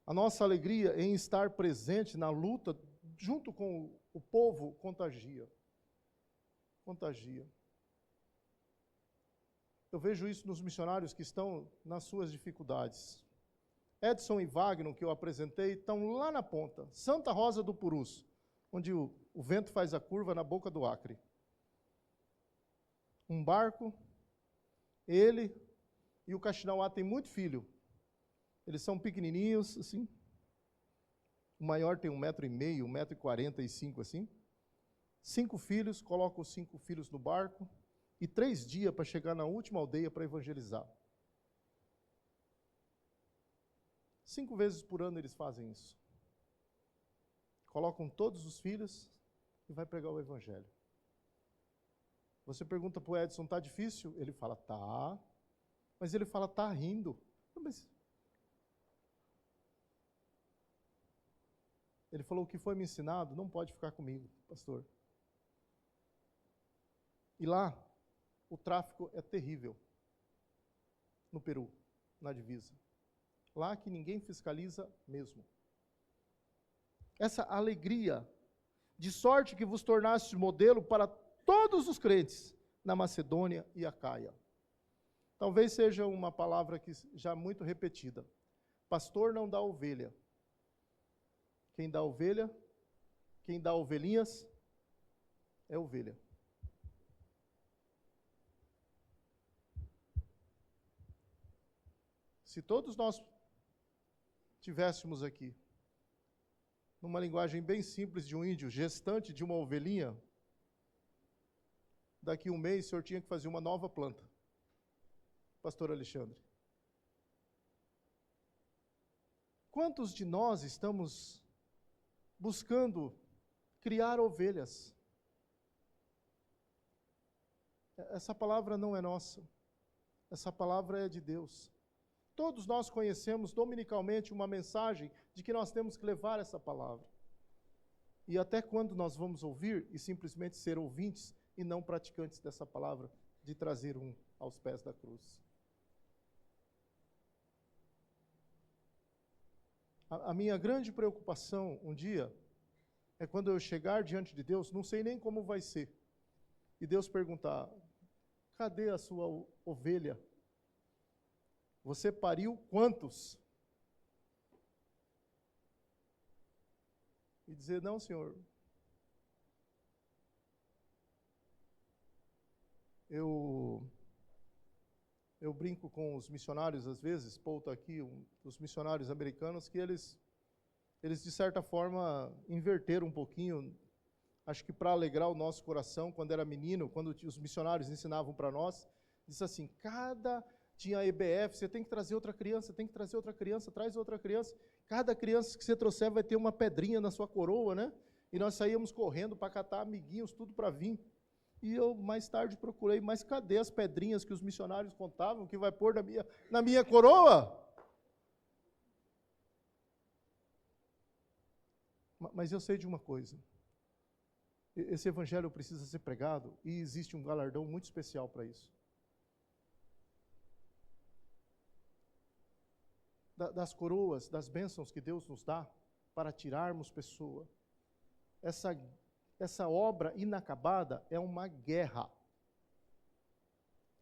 A nossa alegria em estar presente na luta junto com o povo contagia. Contagia. Eu vejo isso nos missionários que estão nas suas dificuldades. Edson e Wagner, que eu apresentei, estão lá na ponta, Santa Rosa do Purus, onde o vento faz a curva na boca do Acre. Um barco, ele e o Caxinauá têm muito filho. Eles são pequenininhos, assim. O maior tem 1,5 m, 1,45 m, assim. 5 filhos, colocam os 5 filhos no barco e 3 dias para chegar na última aldeia para evangelizar. 5 vezes por ano eles fazem isso. Colocam todos os filhos e vai pregar o Evangelho. Você pergunta para o Edson, está difícil? Ele fala, tá. Mas ele fala, tá rindo. Mas... Ele falou, o que foi me ensinado não pode ficar comigo, pastor. E lá, o tráfico é terrível. No Peru, na divisa. Lá que ninguém fiscaliza mesmo. Essa alegria, de sorte que vos tornaste modelo para todos os crentes na Macedônia e Acaia. Talvez seja uma palavra que já muito repetida. Pastor não dá ovelha. Quem dá ovelha, quem dá ovelhinhas, é ovelha. Se todos nós tivéssemos aqui, numa linguagem bem simples de um índio, gestante de uma ovelhinha, daqui a um mês o senhor tinha que fazer uma nova planta. Pastor Alexandre. Quantos de nós estamos buscando criar ovelhas? Essa palavra não é nossa. Essa palavra é de Deus. Todos nós conhecemos dominicalmente uma mensagem de que nós temos que levar essa palavra. E até quando nós vamos ouvir e simplesmente ser ouvintes e não praticantes dessa palavra, de trazer um aos pés da cruz? A minha grande preocupação um dia é quando eu chegar diante de Deus, não sei nem como vai ser, e Deus perguntar, cadê a sua ovelha? Você pariu quantos? E dizer, não, Senhor, eu brinco com os missionários às vezes, Paul está aqui, os missionários americanos, que eles de certa forma inverteram um pouquinho, acho que para alegrar o nosso coração, quando era menino, quando os missionários ensinavam para nós, disse assim, tinha EBF, você tem que trazer outra criança, traz outra criança, cada criança que você trouxer vai ter uma pedrinha na sua coroa, né? E nós saíamos correndo para catar amiguinhos, tudo para vir. E eu mais tarde procurei, mas cadê as pedrinhas que os missionários contavam, que vai pôr na minha coroa? Mas eu sei de uma coisa, esse evangelho precisa ser pregado e existe um galardão muito especial para isso. Das coroas, das bênçãos que Deus nos dá para tirarmos pessoa. Essa obra inacabada é uma guerra.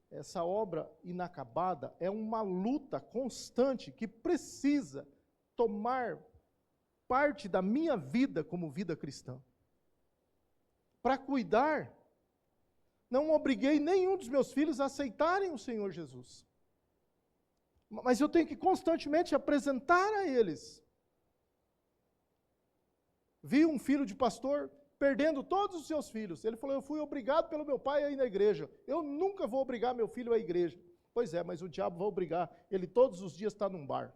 Essa obra inacabada é uma luta constante que precisa tomar parte da minha vida como vida cristã. Para cuidar, não obriguei nenhum dos meus filhos a aceitarem o Senhor Jesus. Mas eu tenho que constantemente apresentar a eles. Vi um filho de pastor perdendo todos os seus filhos. Ele falou, eu fui obrigado pelo meu pai a ir na igreja. Eu nunca vou obrigar meu filho à igreja. Pois é, mas o diabo vai obrigar. Ele todos os dias está num bar.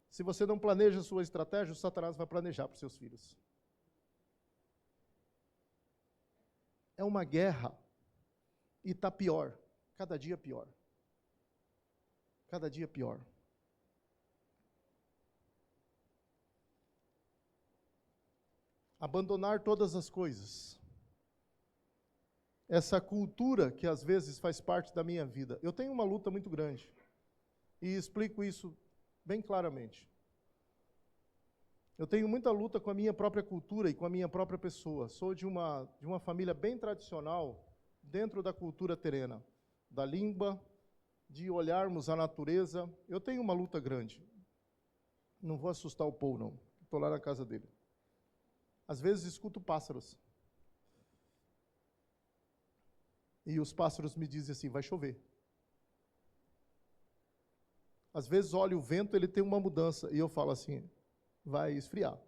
Se você não planeja a sua estratégia, o Satanás vai planejar para os seus filhos. É uma guerra. E está pior. Cada dia pior. Cada dia pior. Abandonar todas as coisas. Essa cultura que às vezes faz parte da minha vida. Eu tenho uma luta muito grande. E explico isso bem claramente. Eu tenho muita luta com a minha própria cultura e com a minha própria pessoa. Sou de uma família bem tradicional dentro da cultura terrena. Da língua, de olharmos a natureza. Eu tenho uma luta grande. Não vou assustar o Paul, não. Estou lá na casa dele. Às vezes escuto pássaros. E os pássaros me dizem assim, vai chover. Às vezes olho o vento, ele tem uma mudança. E eu falo assim, vai esfriar.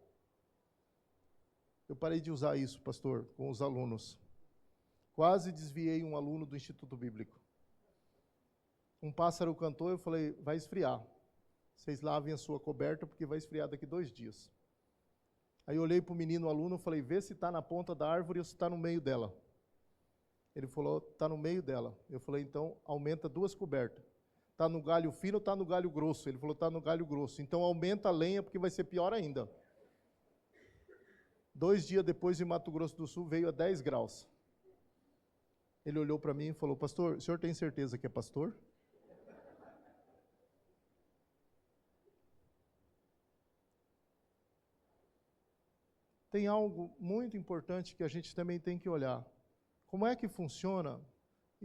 Eu parei de usar isso, pastor, com os alunos. Quase desviei um aluno do Instituto Bíblico. Um pássaro cantou, eu falei, vai esfriar. Vocês lavem a sua coberta, porque vai esfriar daqui 2 dias. Aí eu olhei para o menino, o aluno, falei, vê se está na ponta da árvore ou se está no meio dela. Ele falou, está no meio dela. Eu falei, então, aumenta 2 cobertas. Está no galho fino ou está no galho grosso? Ele falou, está no galho grosso. Então, aumenta a lenha, porque vai ser pior ainda. 2 dias depois, em Mato Grosso do Sul, veio a 10 graus. Ele olhou para mim e falou, pastor, o senhor tem certeza que é pastor? Tem algo muito importante que a gente também tem que olhar. Como é que funciona?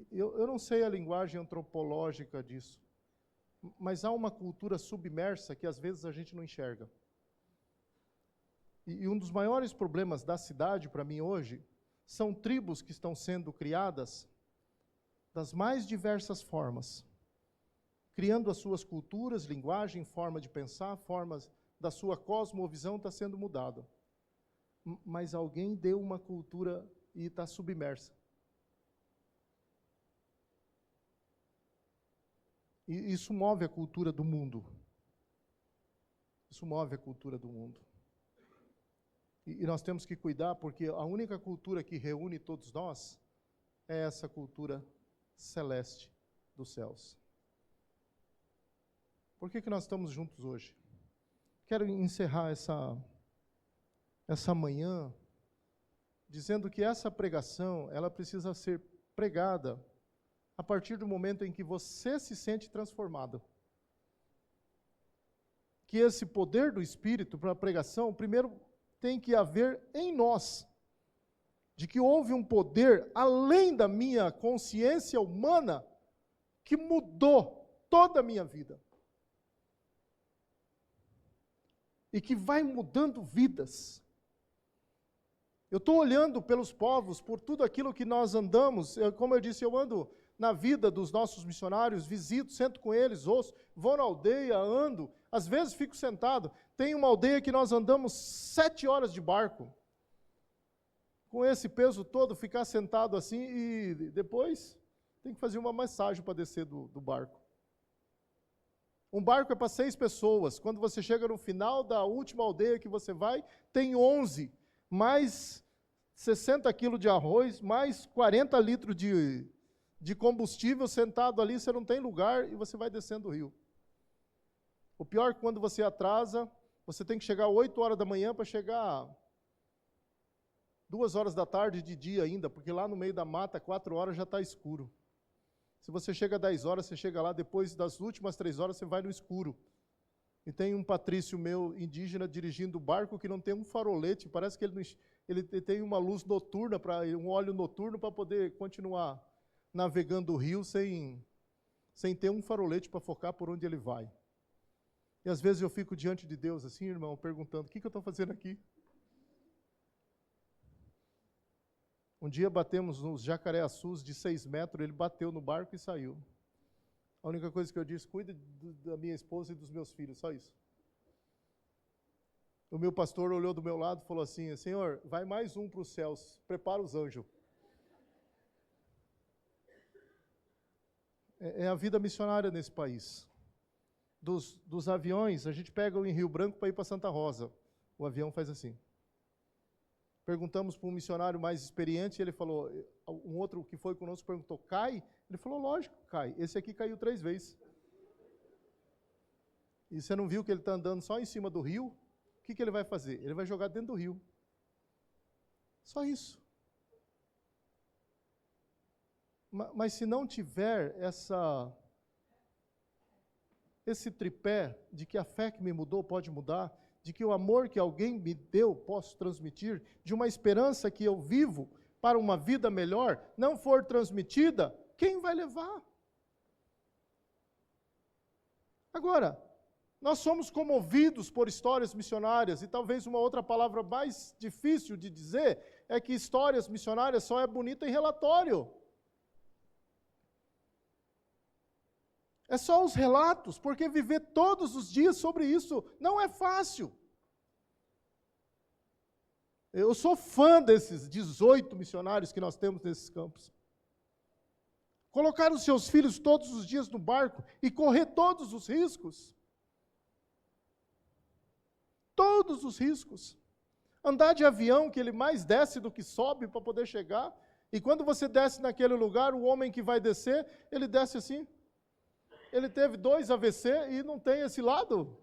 Eu não sei a linguagem antropológica disso, mas há uma cultura submersa que às vezes a gente não enxerga. E um dos maiores problemas da cidade para mim hoje são tribos que estão sendo criadas das mais diversas formas, criando as suas culturas, linguagem, forma de pensar, formas da sua cosmovisão está sendo mudada. Mas alguém deu uma cultura e está submersa. E isso move a cultura do mundo. Isso move a cultura do mundo. E nós temos que cuidar, porque a única cultura que reúne todos nós é essa cultura celeste dos céus. Por que nós estamos juntos hoje? Quero encerrar essa manhã dizendo que essa pregação, ela precisa ser pregada a partir do momento em que você se sente transformado. Que esse poder do Espírito para a pregação, primeiro tem que haver em nós de que houve um poder além da minha consciência humana que mudou toda a minha vida. E que vai mudando vidas. Eu estou olhando pelos povos, por tudo aquilo que nós andamos, como eu disse, eu ando na vida dos nossos missionários, visito, sento com eles, ouço, vou na aldeia, ando, às vezes fico sentado. Tem uma aldeia que nós andamos 7 horas de barco. Com esse peso todo, ficar sentado assim e depois tem que fazer uma massagem para descer do barco. Um barco é para 6 pessoas. Quando você chega no final da última aldeia que você vai, tem 11, mais 60 quilos de arroz, mais 40 litros de combustível sentado ali, você não tem lugar e você vai descendo o rio. O pior é que quando você atrasa, você tem que chegar 8 horas da manhã para chegar 2 horas da tarde de dia ainda, porque lá no meio da mata, 4 horas já está escuro. Se você chega 10 horas, você chega lá, depois das últimas 3 horas, você vai no escuro. E tem um patrício meu, indígena, dirigindo o barco que não tem um farolete, parece que ele tem uma luz noturna, um óleo noturno para poder continuar navegando o rio sem ter um farolete para focar por onde ele vai. E às vezes eu fico diante de Deus assim, irmão, perguntando, o que eu estou fazendo aqui? Um dia batemos nos jacareaçus de 6 metros, ele bateu no barco e saiu. A única coisa que eu disse, cuida da minha esposa e dos meus filhos, só isso. O meu pastor olhou do meu lado e falou assim, Senhor, vai mais um para os céus, prepara os anjos. É a vida missionária nesse país. Dos aviões, a gente pega em Rio Branco para ir para Santa Rosa. O avião faz assim. Perguntamos para um missionário mais experiente, ele falou, um outro que foi conosco perguntou, cai? Ele falou, lógico, cai. Esse aqui caiu 3 vezes. E você não viu que ele está andando só em cima do rio? O que ele vai fazer? Ele vai jogar dentro do rio. Só isso. Mas se não tiver esse tripé de que a fé que me mudou pode mudar, de que o amor que alguém me deu posso transmitir, de uma esperança que eu vivo para uma vida melhor, não for transmitida, quem vai levar? Agora, nós somos comovidos por histórias missionárias, e talvez uma outra palavra mais difícil de dizer é que histórias missionárias só é bonita em relatório. É só os relatos, porque viver todos os dias sobre isso não é fácil. Eu sou fã desses 18 missionários que nós temos nesses campos. Colocar os seus filhos todos os dias no barco e correr todos os riscos. Todos os riscos. Andar de avião, que ele mais desce do que sobe para poder chegar. E quando você desce naquele lugar, o homem que vai descer, ele desce assim. Ele teve 2 AVC e não tem esse lado.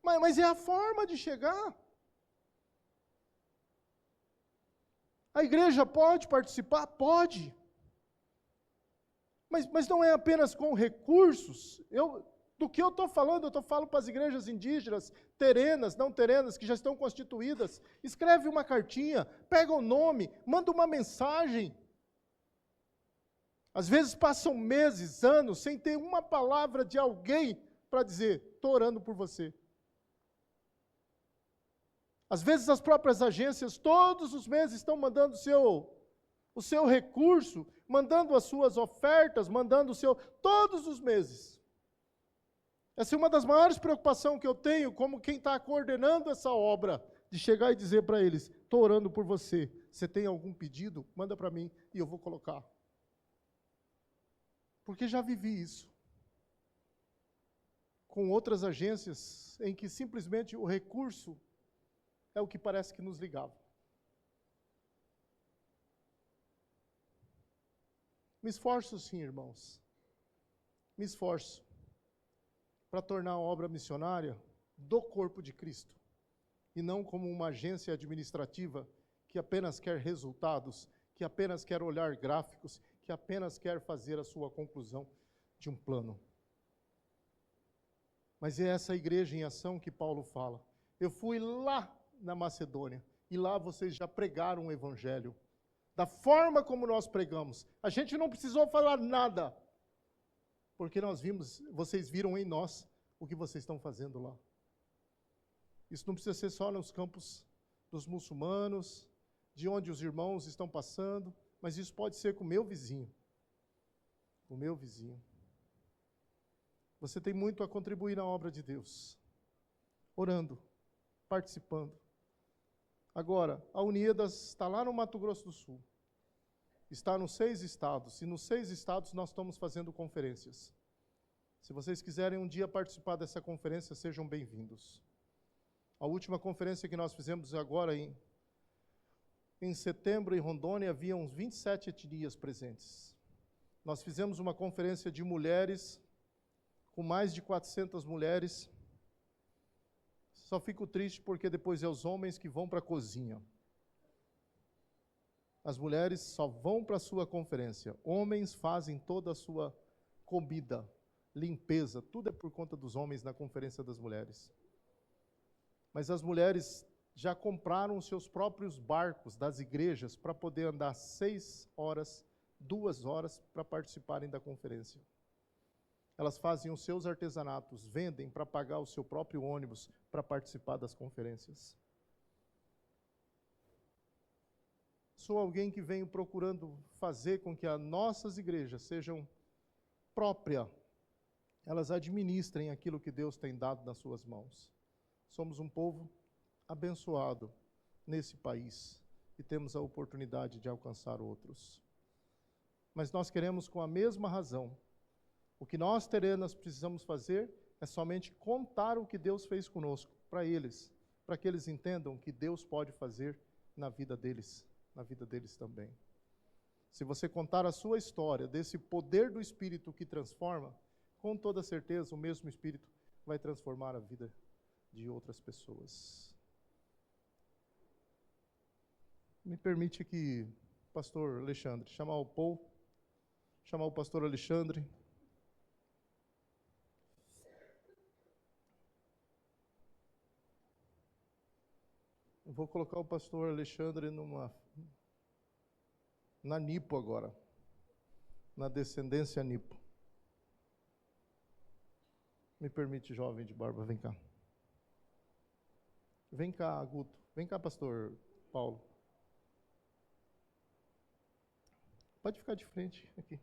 Mas é a forma de chegar. A igreja pode participar? Pode. Mas não é apenas com recursos. Do que eu estou falando para as igrejas indígenas, terenas, não terenas, que já estão constituídas. Escreve uma cartinha, pega o nome, manda uma mensagem. Às vezes passam meses, anos, sem ter uma palavra de alguém para dizer, estou orando por você. Às vezes as próprias agências, todos os meses, estão mandando o seu recurso, mandando as suas ofertas, mandando todos os meses. Essa é uma das maiores preocupações que eu tenho, como quem está coordenando essa obra, de chegar e dizer para eles, estou orando por você, você tem algum pedido? Manda para mim e eu vou colocar. Porque já vivi isso. Com outras agências em que simplesmente o recurso é o que parece que nos ligava. Me esforço sim, irmãos. Me esforço para tornar a obra missionária do corpo de Cristo e não como uma agência administrativa que apenas quer resultados, que apenas quer olhar gráficos, que apenas quer fazer a sua conclusão de um plano. Mas é essa igreja em ação que Paulo fala. Eu fui lá na Macedônia, e lá vocês já pregaram o Evangelho. Da forma como nós pregamos. A gente não precisou falar nada, porque nós vimos, vocês viram em nós o que vocês estão fazendo lá. Isso não precisa ser só nos campos dos muçulmanos, de onde os irmãos estão passando, mas isso pode ser com o meu vizinho. O meu vizinho. Você tem muito a contribuir na obra de Deus. Orando, participando. Agora, a Unidas está lá no Mato Grosso do Sul. Está nos 6 estados. E nos 6 estados nós estamos fazendo conferências. Se vocês quiserem um dia participar dessa conferência, sejam bem-vindos. A última conferência que nós fizemos agora em setembro em Rondônia, havia uns 27 etnias presentes. Nós fizemos uma conferência de mulheres, com mais de 400 mulheres. Só fico triste porque depois é os homens que vão para a cozinha. As mulheres só vão para a sua conferência. Homens fazem toda a sua comida, limpeza, tudo é por conta dos homens na conferência das mulheres. Mas as mulheres já compraram os seus próprios barcos das igrejas para poder andar 6 horas, 2 horas para participarem da conferência. Elas fazem os seus artesanatos, vendem para pagar o seu próprio ônibus para participar das conferências. Sou alguém que venho procurando fazer com que as nossas igrejas sejam próprias, elas administrem aquilo que Deus tem dado nas suas mãos. Somos um povo abençoado nesse país e temos a oportunidade de alcançar outros. Mas nós queremos, com a mesma razão, o que nós terrenos precisamos fazer é somente contar o que Deus fez conosco para eles, para que eles entendam que Deus pode fazer na vida deles também. Se você contar a sua história desse poder do Espírito que transforma, com toda certeza o mesmo Espírito vai transformar a vida de outras pessoas. Me permite que, pastor Alexandre, chamar o pastor Alexandre. Eu vou colocar o pastor Alexandre na Nipo agora, na descendência Nipo. Me permite, jovem de barba, vem cá. Vem cá, Guto. Vem cá, pastor Paulo. Pode ficar de frente aqui.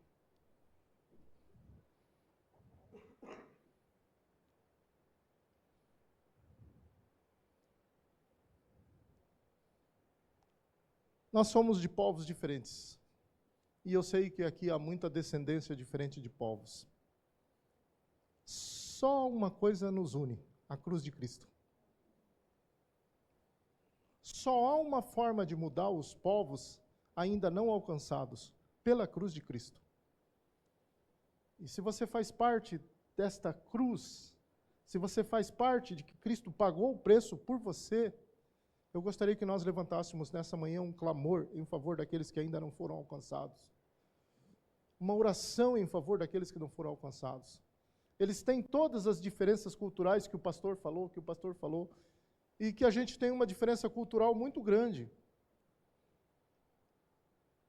Nós somos de povos diferentes. E eu sei que aqui há muita descendência diferente de povos. Só uma coisa nos une, a cruz de Cristo. Só há uma forma de mudar os povos ainda não alcançados, pela cruz de Cristo. E se você faz parte desta cruz, se você faz parte de que Cristo pagou o preço por você, eu gostaria que nós levantássemos nessa manhã um clamor em favor daqueles que ainda não foram alcançados. Uma oração em favor daqueles que não foram alcançados. Eles têm todas as diferenças culturais que o pastor falou, e que a gente tem uma diferença cultural muito grande.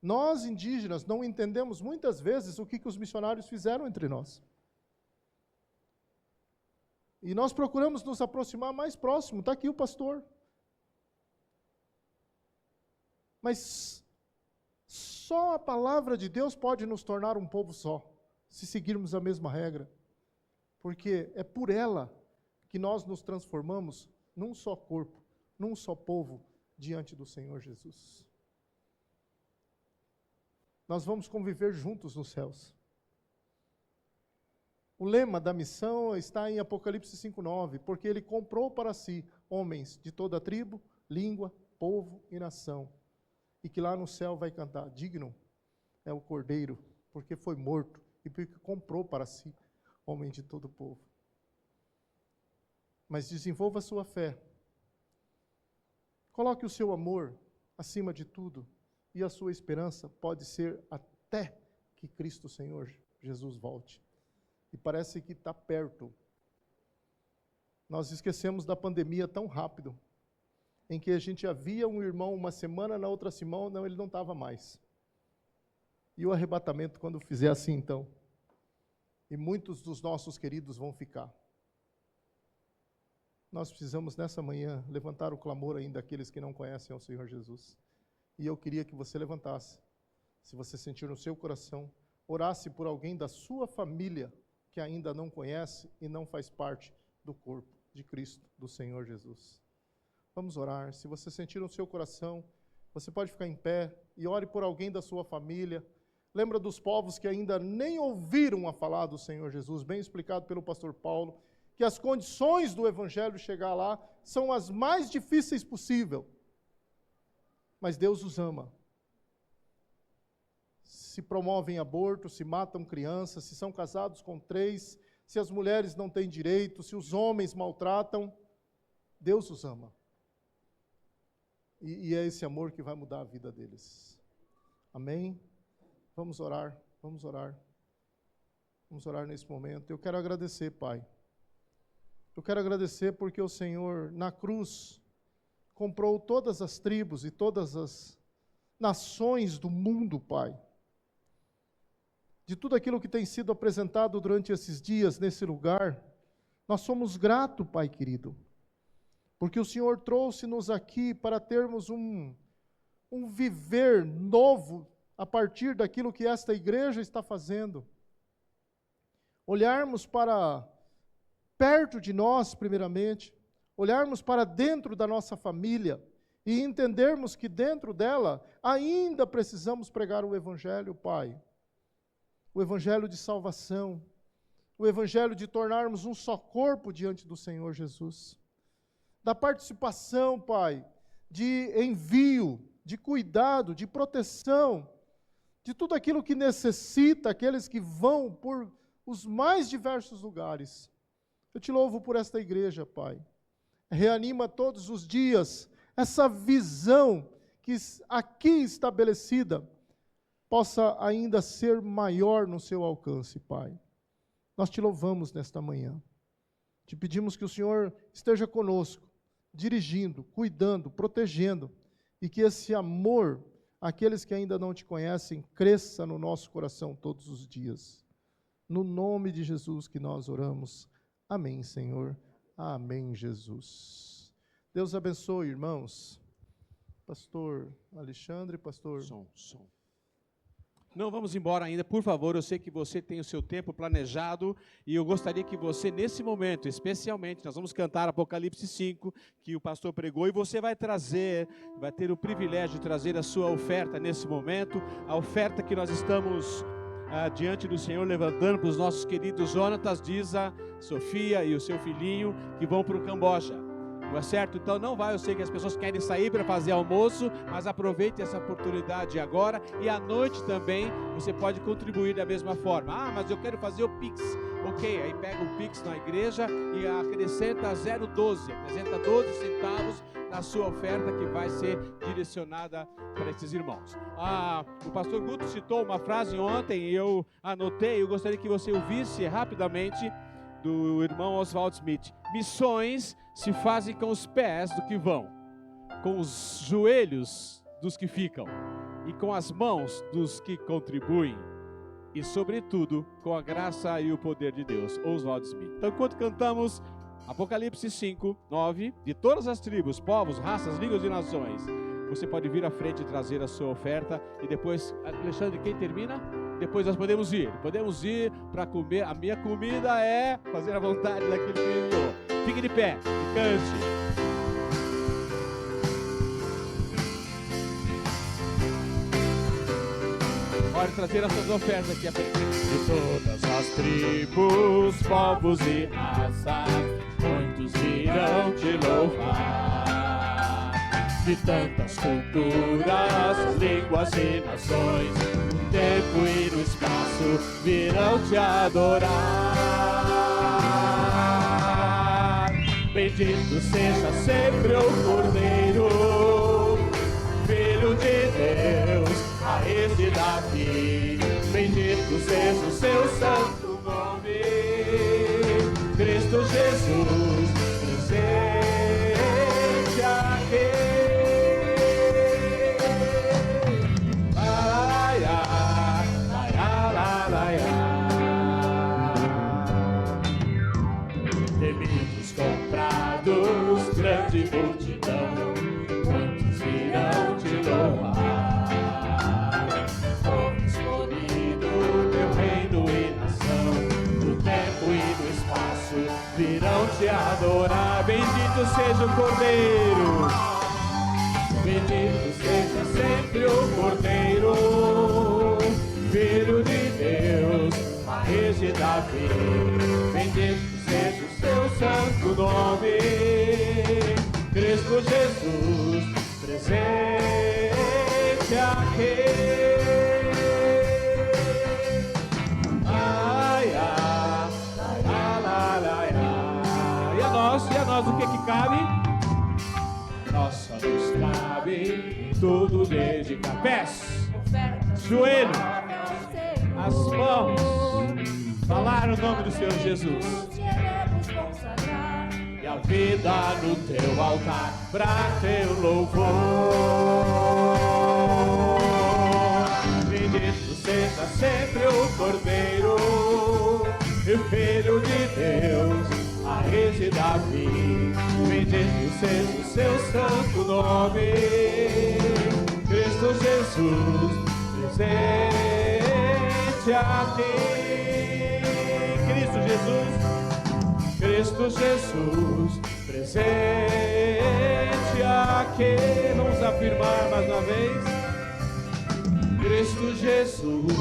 Nós, indígenas, não entendemos muitas vezes o que os missionários fizeram entre nós. E nós procuramos nos aproximar mais próximo. Está aqui o pastor. Mas só a palavra de Deus pode nos tornar um povo só, se seguirmos a mesma regra. Porque é por ela que nós nos transformamos num só corpo, num só povo, diante do Senhor Jesus. Nós vamos conviver juntos nos céus. O lema da missão está em Apocalipse 5:9, porque ele comprou para si homens de toda tribo, língua, povo e nação. E que lá no céu vai cantar, digno é o Cordeiro, porque foi morto e porque comprou para si homem de todo o povo. Mas desenvolva a sua fé. Coloque o seu amor acima de tudo. E a sua esperança pode ser até que Cristo Senhor Jesus volte. E parece que está perto. Nós esquecemos da pandemia tão rápido. em que a gente havia um irmão uma semana, na outra semana, não, ele não estava mais. E o arrebatamento, quando fizer assim, então? E muitos dos nossos queridos vão ficar. Nós precisamos, nessa manhã, levantar o clamor ainda daqueles que não conhecem ao Senhor Jesus. E eu queria que você levantasse, se você sentir no seu coração, orasse por alguém da sua família que ainda não conhece e não faz parte do corpo de Cristo, do Senhor Jesus. Vamos orar. Se você sentir no seu coração, você pode ficar em pé e ore por alguém da sua família. Lembra dos povos que ainda nem ouviram a falar do Senhor Jesus, bem explicado pelo pastor Paulo, que as condições do Evangelho chegar lá são as mais difíceis possível. Mas Deus os ama. Se promovem aborto, se matam crianças, se são casados com 3, se as mulheres não têm direito, se os homens maltratam, Deus os ama. E é esse amor que vai mudar a vida deles. Amém? Vamos orar, vamos orar. Vamos orar nesse momento. Eu quero agradecer, Pai. Eu quero agradecer porque o Senhor, na cruz, comprou todas as tribos e todas as nações do mundo, Pai. De tudo aquilo que tem sido apresentado durante esses dias, nesse lugar, nós somos gratos, Pai querido, porque o Senhor trouxe-nos aqui para termos um viver novo a partir daquilo que esta igreja está fazendo. Olharmos para perto de nós, primeiramente, olharmos para dentro da nossa família e entendermos que dentro dela ainda precisamos pregar o Evangelho, Pai. O Evangelho de salvação, o Evangelho de tornarmos um só corpo diante do Senhor Jesus. Da participação, Pai, de envio, de cuidado, de proteção, de tudo aquilo que necessita aqueles que vão por os mais diversos lugares. Eu te louvo por esta igreja, Pai. Reanima todos os dias essa visão que aqui estabelecida possa ainda ser maior no seu alcance, Pai. Nós te louvamos nesta manhã. Te pedimos que o Senhor esteja conosco, dirigindo, cuidando, protegendo, e que esse amor àqueles que ainda não te conhecem cresça no nosso coração todos os dias. No nome de Jesus que nós oramos. Amém, Senhor. Amém, Jesus. Deus abençoe, irmãos. Pastor Alexandre, pastor... Som. Não vamos embora ainda, por favor, eu sei que você tem o seu tempo planejado e eu gostaria que você, nesse momento, especialmente, nós vamos cantar Apocalipse 5, que o pastor pregou, e você vai ter o privilégio de trazer a sua oferta nesse momento, a oferta que nós estamos diante do Senhor levantando para os nossos queridos Jonatas, Diza, Sofia e o seu filhinho, que vão para o Camboja. Não é certo? Então não vai, eu sei que as pessoas querem sair para fazer almoço, mas aproveite essa oportunidade agora, e à noite também você pode contribuir da mesma forma. Ah, mas eu quero fazer o Pix. Ok, aí pega o Pix na igreja e acrescenta 0,12, apresenta 12 centavos na sua oferta que vai ser direcionada para esses irmãos. O pastor Guto citou uma frase ontem e eu anotei, eu gostaria que você ouvisse rapidamente do irmão Oswald Smith. Missões se fazem com os pés do que vão, com os joelhos dos que ficam e com as mãos dos que contribuem e, sobretudo, com a graça e o poder de Deus. Oswald Smith. Então, enquanto cantamos Apocalipse 5, 9, de todas as tribos, povos, raças, línguas e nações, você pode vir à frente e trazer a sua oferta, e depois, Alexandre, quem termina? Depois nós podemos ir para comer. A minha comida é fazer a vontade daquele que me enviou. Fique de pé e cante. Pode trazer as suas ofertas aqui à frente. De todas as tribos, povos e raças, muitos virão te louvar. De tantas culturas, línguas e nações, no tempo e no espaço virão te adorar. Bendito seja sempre o Cordeiro, Filho de Deus, raiz de Davi. Bendito seja o seu santo nome, Cristo Jesus, presente aqui. Remidos comprados, grande multidão, quantos virão te louvar? Povo escolhido, teu reino e nação, do tempo e do espaço, virão te adorar. Bendito seja o Cordeiro, bendito seja sempre o Cordeiro, Filho de Deus, Rei de Davi. Bendito seja o seu santo nome, Cristo Jesus, presente aqui. Ai, ai, ai, ai, ai, ai. E a nós, o que cabe? Nós só nos cabe tudo dedicar. Pés, joelho, as mãos, falar o nome do Senhor Jesus. E a vida no teu altar, pra teu louvor. Bendito seja sempre o Cordeiro, e Filho de Deus, a Rei de Davi. Bendito seja o seu santo nome, Cristo Jesus, presente aqui. Cristo Jesus, Cristo Jesus, presente aqui. Vamos afirmar mais uma vez. Cristo Jesus,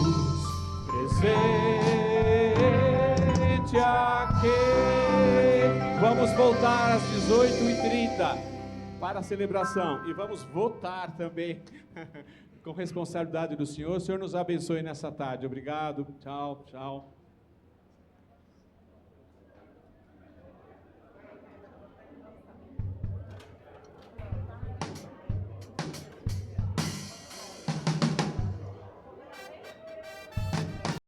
presente aqui. Vamos voltar às 18h30 para a celebração e vamos votar também com responsabilidade do Senhor. O Senhor nos abençoe nessa tarde. Obrigado. Tchau, tchau.